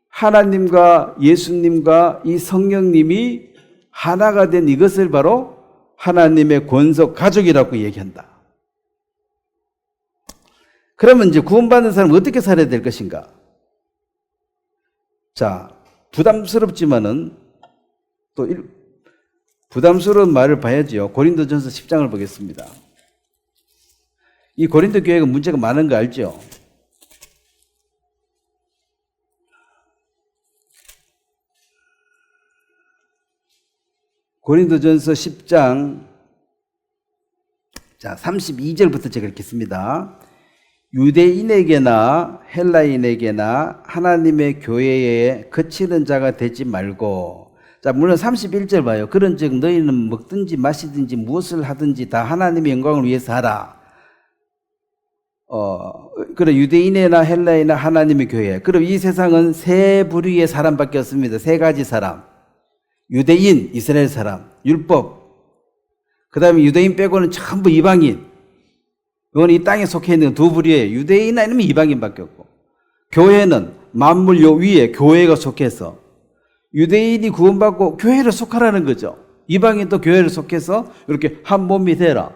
하나님과 예수님과 이 성령님이 하나가 된 이것을 바로 하나님의 권속 가족이라고 얘기한다. 그러면 이제 구원받는 사람은 어떻게 살아야 될 것인가? 자, 부담스럽지만은 또 부담스러운 말을 봐야죠. 고린도전서 10장을 보겠습니다. 이 고린도 교회가 문제가 많은 거 알죠? 고린도전서 10장 자 32절부터 제가 읽겠습니다. 유대인에게나 헬라인에게나 하나님의 교회에 그치는 자가 되지 말고, 자 물론 31절 봐요. 그런즉 너희는 먹든지 마시든지 무엇을 하든지 다 하나님의 영광을 위해서 하라. 그래 유대인이나 헬라인이나 하나님의 교회. 그럼 이 세상은 세 부류의 사람밖에 없습니다. 세 가지 사람. 유대인, 이스라엘 사람, 율법. 그 다음에 유대인 빼고는 전부 이방인. 이건 이 땅에 속해 있는 두 부류예요. 유대인 아니면 이방인밖에 없고. 교회는 만물 요 위에 교회가 속해서 유대인이 구원받고 교회를 속하라는 거죠. 이방인도 교회를 속해서 이렇게 한 몸이 되라.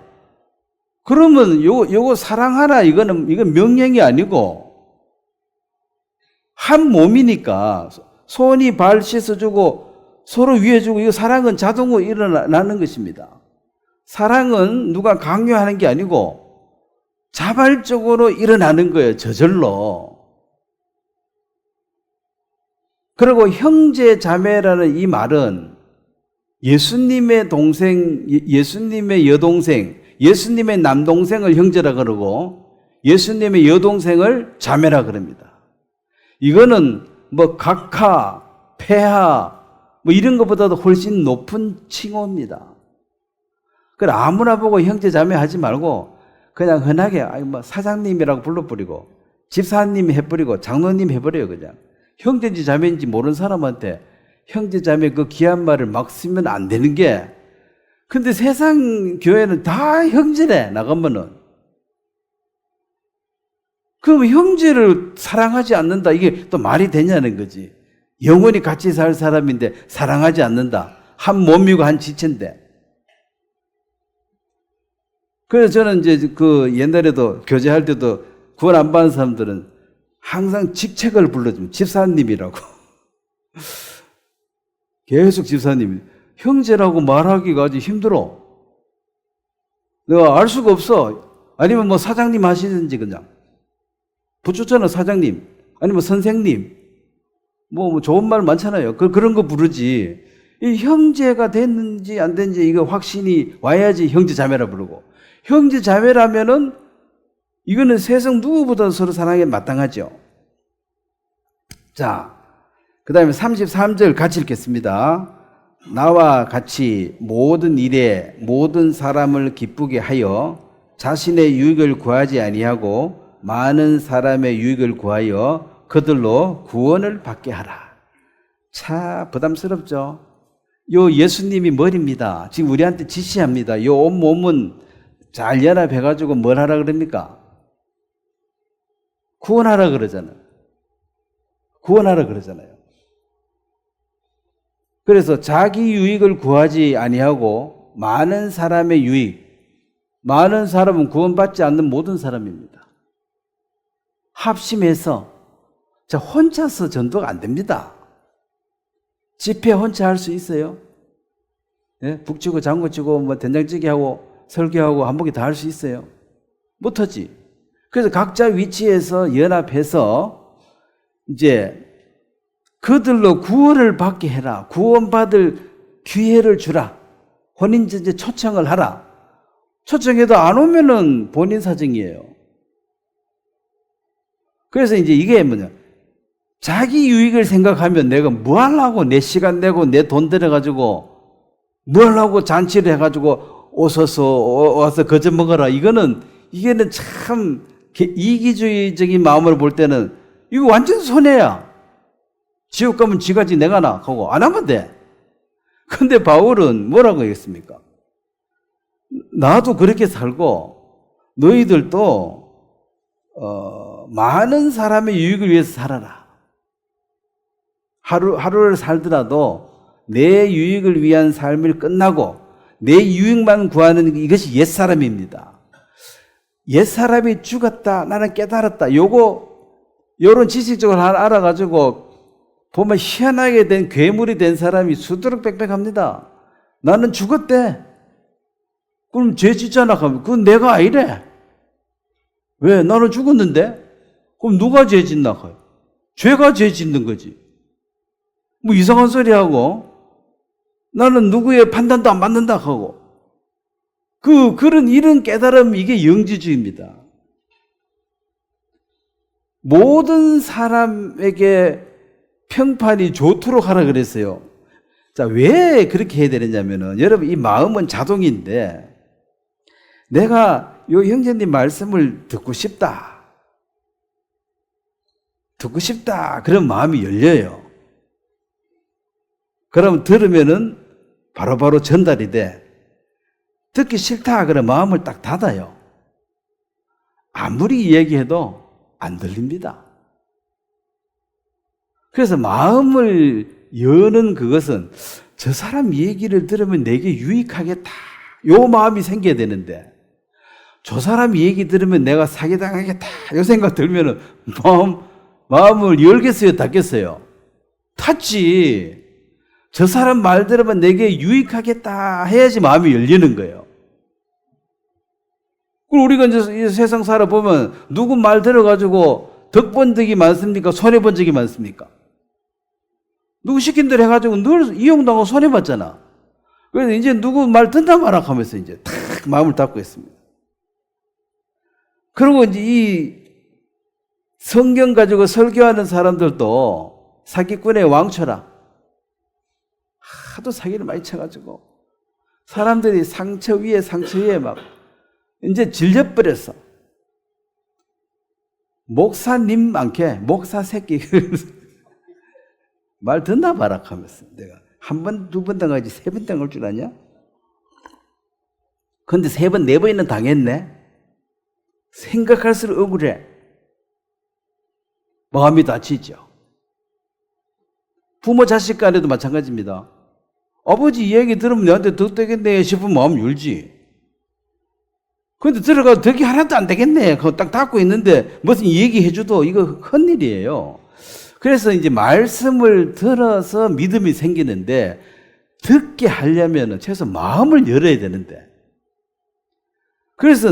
그러면 요거 사랑하라 이건 명령이 아니고 한 몸이니까 손이 발 씻어주고 서로 위해주고 이거 사랑은 자동으로 일어나는 것입니다. 사랑은 누가 강요하는 게 아니고 자발적으로 일어나는 거예요. 저절로. 그리고 형제 자매라는 이 말은 예수님의 동생, 예수님의 여동생, 예수님의 남동생을 형제라 그러고 예수님의 여동생을 자매라 그럽니다. 이거는 뭐 각하, 폐하 뭐 이런 것보다도 훨씬 높은 칭호입니다. 그래 아무나 보고 형제 자매 하지 말고 그냥 흔하게 뭐 사장님이라고 불러버리고 집사님 해버리고 장로님 해버려요. 그냥 형제인지 자매인지 모르는 사람한테 형제 자매 그 귀한 말을 막 쓰면 안 되는 게, 근데 세상 교회는 다 형제래 나가면은. 그럼 형제를 사랑하지 않는다 이게 또 말이 되냐는 거지. 영원히 같이 살 사람인데 사랑하지 않는다. 한 몸이고 한 지체인데. 그래서 저는 이제 그 옛날에도 교제할 때도 구원 안 받은 사람들은 항상 직책을 불러주면 집사님이라고. 계속 집사님. 형제라고 말하기가 아주 힘들어. 내가 알 수가 없어. 아니면 뭐 사장님 하시든지 그냥. 붙였잖아 사장님. 아니면 선생님. 뭐 좋은 말 많잖아요. 그런 거 부르지. 이 형제가 됐는지 안 됐는지 이거 확신이 와야지 형제 자매라 부르고. 형제 자매라면은 이거는 세상 누구보다 서로 사랑에 마땅하죠. 자, 그 다음에 33절 같이 읽겠습니다. 나와 같이 모든 일에 모든 사람을 기쁘게 하여 자신의 유익을 구하지 아니하고 많은 사람의 유익을 구하여 그들로 구원을 받게 하라. 차 부담스럽죠? 요 예수님이 머리입니다. 지금 우리한테 지시합니다. 요 온몸은 잘 연합해가지고 뭘 하라 그럽니까? 구원하라 그러잖아요. 구원하라 그러잖아요. 그래서 자기 유익을 구하지 아니하고 많은 사람의 유익, 많은 사람은 구원받지 않는 모든 사람입니다. 합심해서, 자, 혼자서 전도가 안 됩니다. 집회 혼자 할 수 있어요? 예? 북치고 장구치고 뭐 된장찌개하고 설교하고 한복이 다 할 수 있어요? 못하지. 그래서 각자 위치에서 연합해서 이제 그들로 구원을 받게 해라. 구원받을 기회를 주라. 혼인전제 초청을 하라. 초청해도 안 오면은 본인 사정이에요. 그래서 이제 이게 뭐냐. 자기 유익을 생각하면 내가 뭐 하려고 내 시간 내고 내 돈 들여가지고 뭐 하려고 잔치를 해가지고 오셔서 와서 거저 먹어라. 이게는 참 이기주의적인 마음으로 볼 때는 이거 완전 손해야. 지옥 가면 지가지 내가 나 하고 안 하면 돼. 근데 바울은 뭐라고 했습니까? 나도 그렇게 살고 너희들도 많은 사람의 유익을 위해서 살아라. 하루를 살더라도 내 유익을 위한 삶을 끝나고 내 유익만 구하는 이것이 옛사람입니다. 옛사람이 죽었다. 나는 깨달았다. 요런 지식적으로 알아가지고 보면 희한하게 된 괴물이 된 사람이 수두룩 빽빽합니다. 나는 죽었대. 그럼 죄 짓잖아. 그건 내가 아니래. 왜? 나는 죽었는데? 그럼 누가 죄 짓나? 죄가 죄 짓는 거지. 뭐 이상한 소리 하고 나는 누구의 판단도 안 받는다 하고 이런 깨달음, 이게 영지주의입니다. 모든 사람에게 평판이 좋도록 하라 그랬어요. 자, 왜 그렇게 해야 되느냐면은, 여러분, 이 마음은 자동인데, 내가 요 형제님 말씀을 듣고 싶다. 그런 마음이 열려요. 그럼 들으면은 바로바로 전달이 돼. 듣기 싫다 그런 마음을 딱 닫아요. 아무리 얘기해도 안 들립니다. 그래서 마음을 여는 그것은 저 사람 얘기를 들으면 내게 유익하겠다. 요 마음이 생겨야 되는데 저 사람 얘기 들으면 내가 사기당하겠다. 요 생각 들면은 마음을 열겠어요? 닫겠어요? 닫지. 저 사람 말 들으면 내게 유익하겠다 해야지 마음이 열리는 거예요. 그리고 우리가 이제 이 세상 살아보면 누구 말 들어가지고 덕 본 적이 많습니까? 손해 본 적이 많습니까? 누구 시킨 대로 해가지고 늘 이용당하고 손해 봤잖아. 그래서 이제 누구 말 듣나 마라 하면서 이제 탁 마음을 닫고 있습니다. 그리고 이제 이 성경 가지고 설교하는 사람들도 사기꾼의 왕초라. 하도 사기를 많이 쳐가지고 사람들이 상처 위에 막 이제 질려버렸어. 목사님 많게 목사 새끼 말 듣나 봐라 하면서 내가 한 번, 두 번 당하지 세 번 당할 줄 아냐? 근데 세 번, 네 번이나 당했네? 생각할수록 억울해. 마음이 다치죠. 부모 자식 간에도 마찬가지입니다. 아버지 얘기 들으면 내한테 더 되겠네 싶으면 마음 열지. 근데 들어가도 덕이 하나도 안 되겠네. 그거 딱 닫고 있는데 무슨 얘기해줘도 이거 헛일이에요. 그래서 이제 말씀을 들어서 믿음이 생기는데 듣게 하려면 최소 마음을 열어야 되는데 그래서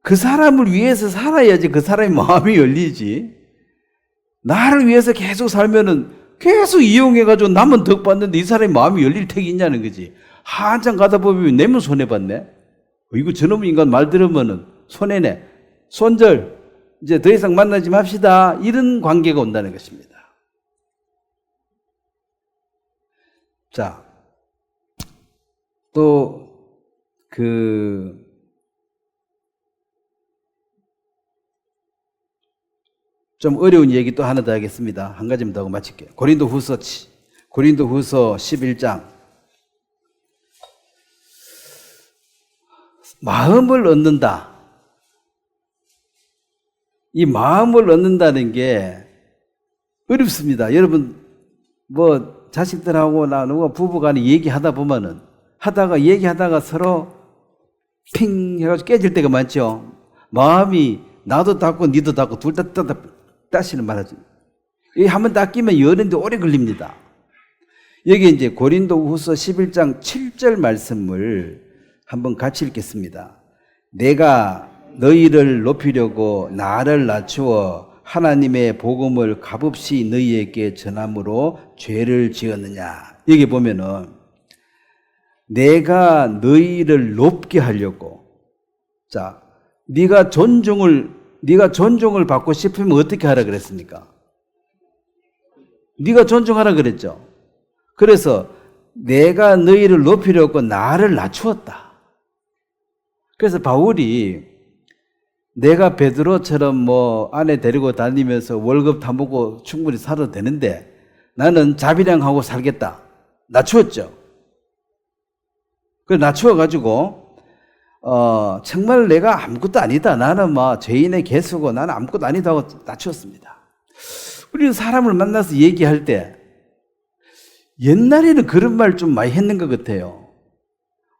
그 사람을 위해서 살아야지 그 사람의 마음이 열리지. 나를 위해서 계속 살면은 계속 이용해가지고 남은 덕 받는데 이 사람의 마음이 열릴 택이 있냐는 거지. 한참 가다 보면 내면 손해봤네. 이거 저놈 인간 말 들으면은 손해네. 손절. 이제 더 이상 만나지 맙시다. 이런 관계가 온다는 것입니다. 자, 또 좀 어려운 얘기 또 하나 더 하겠습니다. 한 가지만 더 하고 마칠게요. 고린도후서 11장. 마음을 얻는다. 이 마음을 얻는다는 게 어렵습니다. 여러분, 뭐 자식들하고 누가 부부간에 얘기하다 보면은 얘기하다가 서로 핑 해가지고 깨질 때가 많죠. 마음이 나도 닫고 니도 닫고 둘 다 다시는 말하지. 이 한번 닦이면 여는데 오래 걸립니다. 여기 이제 고린도후서 11장 7절 말씀을 한번 같이 읽겠습니다. 내가 너희를 높이려고 나를 낮추어 하나님의 복음을 값없이 너희에게 전함으로 죄를 지었느냐. 여기 보면은 내가 너희를 높게 하려고. 자, 네가 존중을 받고 싶으면 어떻게 하라 그랬습니까? 네가 존중하라 그랬죠. 그래서 내가 너희를 높이려고 나를 낮추었다. 그래서 바울이 내가 베드로처럼 뭐 아내 데리고 다니면서 월급 다 먹고 충분히 살아도 되는데 나는 자비량하고 살겠다. 낮추었죠. 그래서 낮추어가지고 정말 내가 아무것도 아니다. 나는 뭐 죄인의 개수고 나는 아무것도 아니다 하고 낮추었습니다. 우리는 사람을 만나서 얘기할 때 옛날에는 그런 말 좀 많이 했는 것 같아요.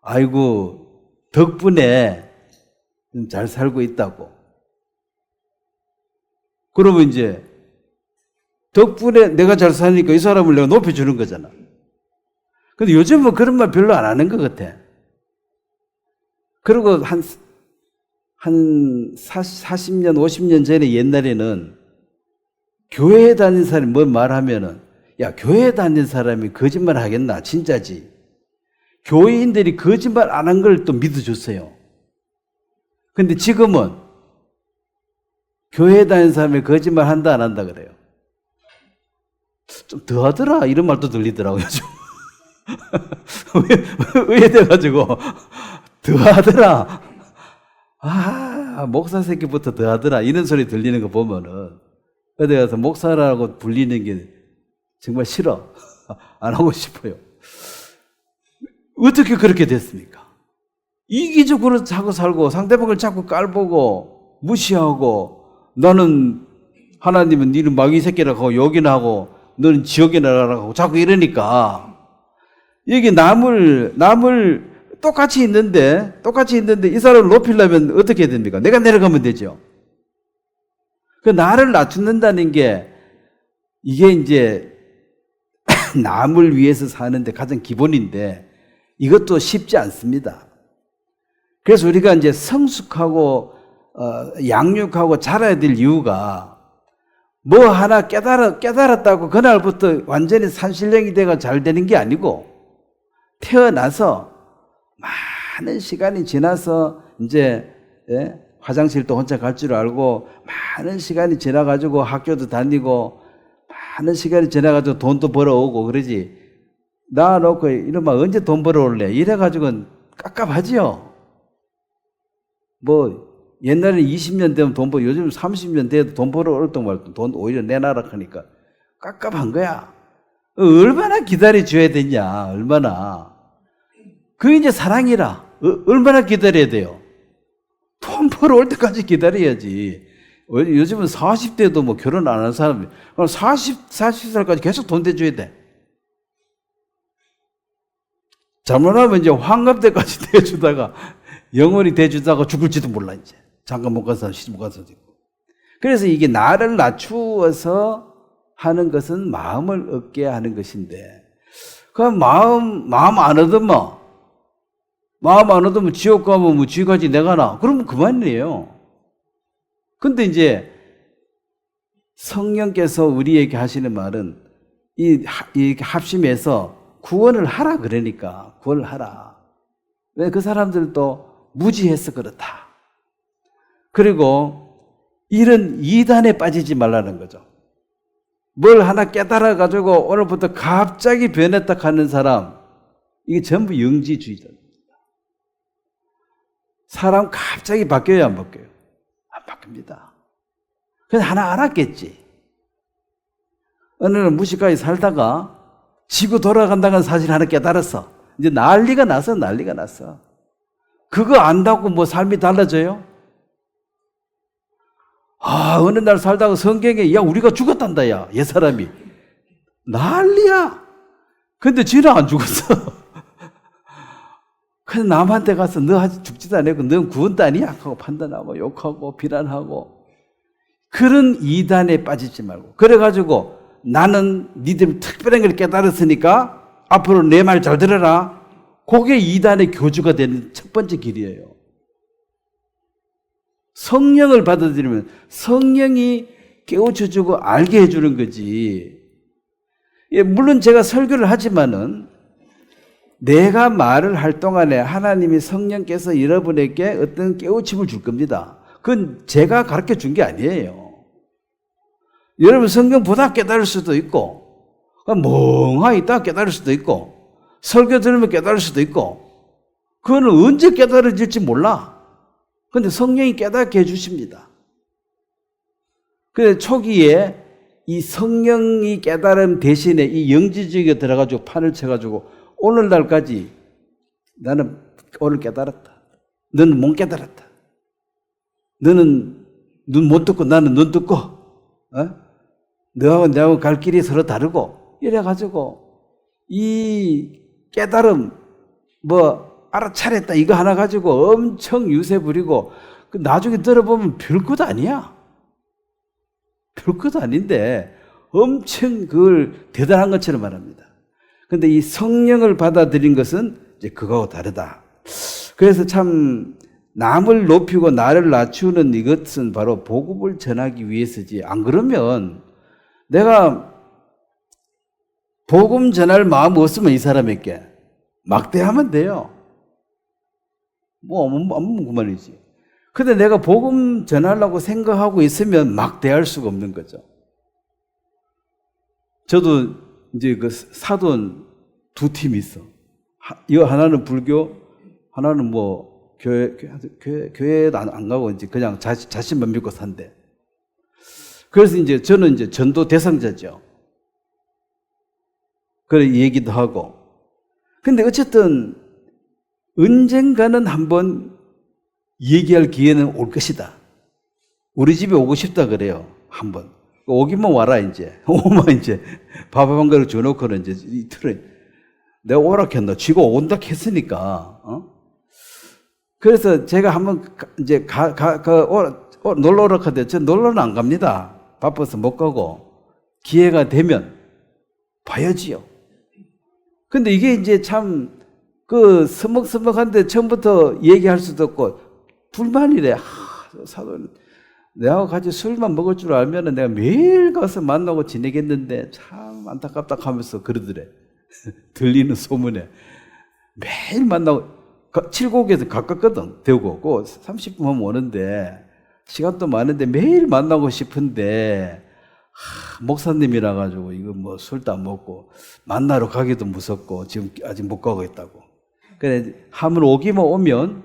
아이고, 덕분에 좀 잘 살고 있다고. 그러면 이제 덕분에 내가 잘 사니까 이 사람을 내가 높여주는 거잖아. 근데 요즘은 그런 말 별로 안 하는 것 같아. 그리고 한 40년, 50년 전에 옛날에는 교회에 다닌 사람이 뭘 말하면은, 야, 교회에 다닌 사람이 거짓말 하겠나? 진짜지. 교인들이 거짓말 안 한 걸 또 믿어줬어요. 근데 지금은 교회에 다닌 사람이 거짓말 한다, 안 한다 그래요. 좀 더 하더라. 이런 말도 들리더라고요, 좀. 의외돼가지고, 더 하더라. 목사 새끼부터 더 하더라. 이런 소리 들리는 거 보면은, 어디 가서 목사라고 불리는 게 정말 싫어. 안 하고 싶어요. 어떻게 그렇게 됐습니까? 이기적으로 자꾸 살고 상대방을 자꾸 깔보고 무시하고 나는 하나님은 니는 마귀 새끼라고 하고 욕이나 하고 너는 지옥에 나가라고 하고 자꾸 이러니까 여기 남을 똑같이 있는데 이 사람을 높이려면 어떻게 해야 됩니까? 내가 내려가면 되죠. 그 나를 낮춘다는 게 이게 이제 남을 위해서 사는데 가장 기본인데 이것도 쉽지 않습니다. 그래서 우리가 이제 성숙하고 양육하고 자라야 될 이유가 뭐 하나 깨달았다고 그날부터 완전히 산신령이 돼가 잘 되는 게 아니고 태어나서 많은 시간이 지나서 이제 화장실도 혼자 갈 줄 알고 많은 시간이 지나가지고 학교도 다니고 많은 시간이 지나가지고 돈도 벌어오고 그러지. 나놓고 이러면 언제 돈 벌어올래? 이래가지고는 깝깝하지요. 뭐 옛날에는 20년 되면 돈 벌어, 요즘 30년 돼도 돈 벌어올 말도 돈 오히려 내놔라 하니까 깝깝한 거야. 얼마나 기다려줘야 되냐, 얼마나. 그게 이제 사랑이라. 얼마나 기다려야 돼요? 돈 벌어올 때까지 기다려야지. 요즘은 40대도 뭐 결혼 안 한 사람이, 그럼 40살까지 계속 돈 대줘야 돼. 잘못하면 이제 환갑 때까지 대주다가 영원히 대주다가 죽을지도 몰라, 이제. 잠깐 못 가서, 시집 못 가서. 그래서 이게 나를 낮추어서 하는 것은 마음을 얻게 하는 것인데, 그럼 마음 안 얻으면, 지옥 가면 뭐 지옥까지 내가나? 그러면 그만이에요. 근데 이제 성령께서 우리에게 하시는 말은 이 합심해서 구원을 하라 그러니까 구원을 하라. 왜? 그 사람들도 무지해서 그렇다. 그리고 이런 이단에 빠지지 말라는 거죠. 뭘 하나 깨달아 가지고 오늘부터 갑자기 변했다 하는 사람, 이게 전부 영지주의자입니다. 사람 갑자기 바뀌어요, 안 바뀌어요? 안 바뀝니다. 그래서 하나 알았겠지. 어느 날 무식하게 살다가 지구 돌아간다는 사실 하나 깨달았어. 이제 난리가 났어. 그거 안다고 뭐 삶이 달라져요? 어느 날 살다가 성경에, 야, 우리가 죽었단다, 야, 옛 사람이. 난리야. 근데 쟤는 안 죽었어. 그래서 남한테 가서 너 아직 죽지도 않았고, 넌 구원도 아니야? 하고 판단하고, 욕하고, 비난하고. 그런 이단에 빠지지 말고. 그래가지고, 나는 니들 특별한 걸 깨달았으니까 앞으로 내 말 잘 들어라. 그게 이단의 교주가 되는 첫 번째 길이에요. 성령을 받아들이면 성령이 깨우쳐주고 알게 해주는 거지. 예, 물론 제가 설교를 하지만은 내가 말을 할 동안에 하나님이 성령께서 여러분에게 어떤 깨우침을 줄 겁니다. 그건 제가 가르쳐 준 게 아니에요. 여러분 성경 보다 깨달을 수도 있고, 멍하니 있다 깨달을 수도 있고, 설교 들으면 깨달을 수도 있고, 그거는 언제 깨달아질지 몰라. 근데 성령이 깨닫게 해주십니다. 그래서 초기에 이 성령이 깨달음 대신에 이 영지주의가 들어가지고 판을 쳐가지고 오늘날까지 나는 오늘 깨달았다. 너는 못 깨달았다. 너는 눈 못 뜨고 나는 눈 뜨고, 너하고 내하고 갈 길이 서로 다르고, 이래가지고, 이 깨달음, 알아차렸다, 이거 하나 가지고 엄청 유세 부리고, 나중에 들어보면 별것 아니야. 별것 아닌데, 엄청 그걸 대단한 것처럼 말합니다. 근데 이 성령을 받아들인 것은 이제 그거하고 다르다. 그래서 참, 남을 높이고 나를 낮추는 이것은 바로 복음을 전하기 위해서지. 안 그러면 내가 복음 전할 마음 없으면 이 사람에게 막대하면 돼요. 안 그만이지. 근데 내가 복음 전하려고 생각하고 있으면 막대할 수가 없는 거죠. 저도 이제 그 사돈 두 팀이 있어. 이거 하나는 불교, 하나는 교회도 안 가고 이제 그냥 자신만 믿고 산대. 그래서 이제 저는 이제 전도 대상자죠. 그래 얘기도 하고. 근데 어쨌든 언젠가는 한번 얘기할 기회는 올 것이다. 우리 집에 오고 싶다 그래요. 한번. 오기만 와라 이제. 오면 이제 밥 한 그릇 줘놓고는 이제 이틀에 내가 오라 했나? 쥐가 온다 했으니까. 그래서 제가 한번 이제 놀러 오라 하는데 저 놀러는 안 갑니다. 바빠서 못 가고 기회가 되면 봐야지요. 근데 이게 이제 참 그 서먹서먹한데 처음부터 얘기할 수도 없고 불만이래. 사돈 내하고 같이 술만 먹을 줄 알면은 내가 매일 가서 만나고 지내겠는데 참 안타깝다 하면서 그러더래. 들리는 소문에 매일 만나고 칠곡에서 가깝거든. 대구. 그 30분 하면 오는데 시간도 많은데 매일 만나고 싶은데 목사님이라 가지고 이거 술도 안 먹고 만나러 가기도 무섭고 지금 아직 못 가고 있다고. 그래 한번 오기만 오면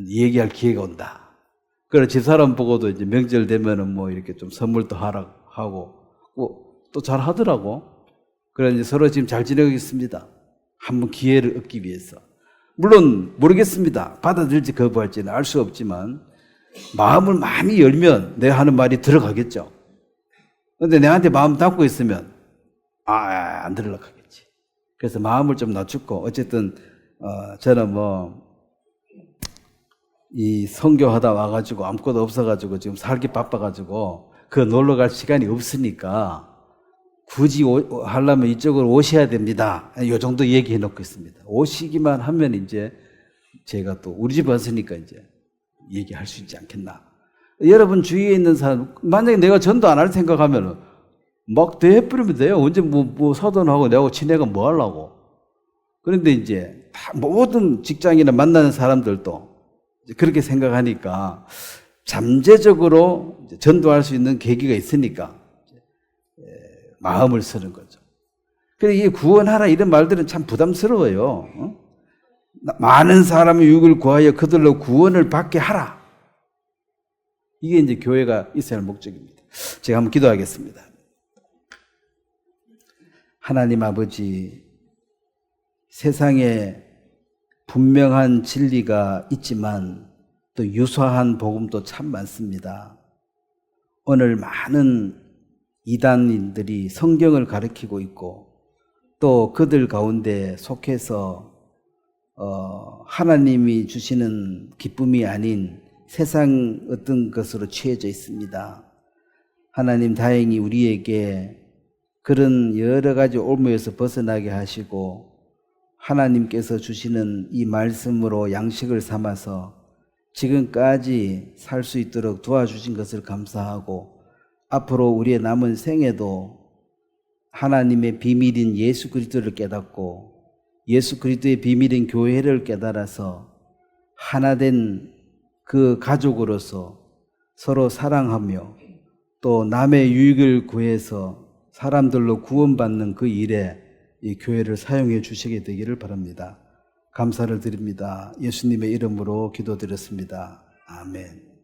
얘기할 기회가 온다. 그래 집사람 보고도 이제 명절 되면은 이렇게 좀 선물도 하고 또 잘 하더라고. 그래 이제 서로 지금 잘 지내고 있습니다. 한번 기회를 얻기 위해서. 물론 모르겠습니다. 받아들일지 거부할지는 알 수 없지만 마음을 많이 열면 내가 하는 말이 들어가겠죠. 근데 내한테 마음 닫고 있으면 안 들어가겠지. 그래서 마음을 좀 낮추고 어쨌든 저는 이 선교하다 와가지고 아무것도 없어가지고 지금 살기 바빠가지고 그 놀러 갈 시간이 없으니까 굳이 하려면 이쪽으로 오셔야 됩니다. 이 정도 얘기해 놓고 있습니다. 오시기만 하면 이제 제가 또 우리 집 왔으니까 이제 얘기할 수 있지 않겠나. 여러분 주위에 있는 사람, 만약에 내가 전도 안 할 생각하면은 막 대해버리면 돼요. 언제 사돈하고 내하고 친해가 뭐 하려고. 그런데 이제 다 모든 직장이나 만나는 사람들도 그렇게 생각하니까 잠재적으로 전도할 수 있는 계기가 있으니까 마음을 쓰는 거죠. 그래서 이 구원하라 이런 말들은 참 부담스러워요. 많은 사람의 유익을 구하여 그들로 구원을 받게 하라. 이게 이제 교회가 있어야 할 목적입니다. 제가 한번 기도하겠습니다. 하나님 아버지, 세상에 분명한 진리가 있지만 또 유사한 복음도 참 많습니다. 오늘 많은 이단인들이 성경을 가르치고 있고 또 그들 가운데 속해서 하나님이 주시는 기쁨이 아닌 세상 어떤 것으로 취해져 있습니다. 하나님 다행히 우리에게 그런 여러 가지 올무에서 벗어나게 하시고 하나님께서 주시는 이 말씀으로 양식을 삼아서 지금까지 살 수 있도록 도와주신 것을 감사하고 앞으로 우리의 남은 생에도 하나님의 비밀인 예수 그리스도를 깨닫고 예수 그리스도의 비밀인 교회를 깨달아서 하나된 그 가족으로서 서로 사랑하며 또 남의 유익을 구해서 사람들로 구원받는 그 일에 이 교회를 사용해 주시게 되기를 바랍니다. 감사를 드립니다. 예수님의 이름으로 기도드렸습니다. 아멘.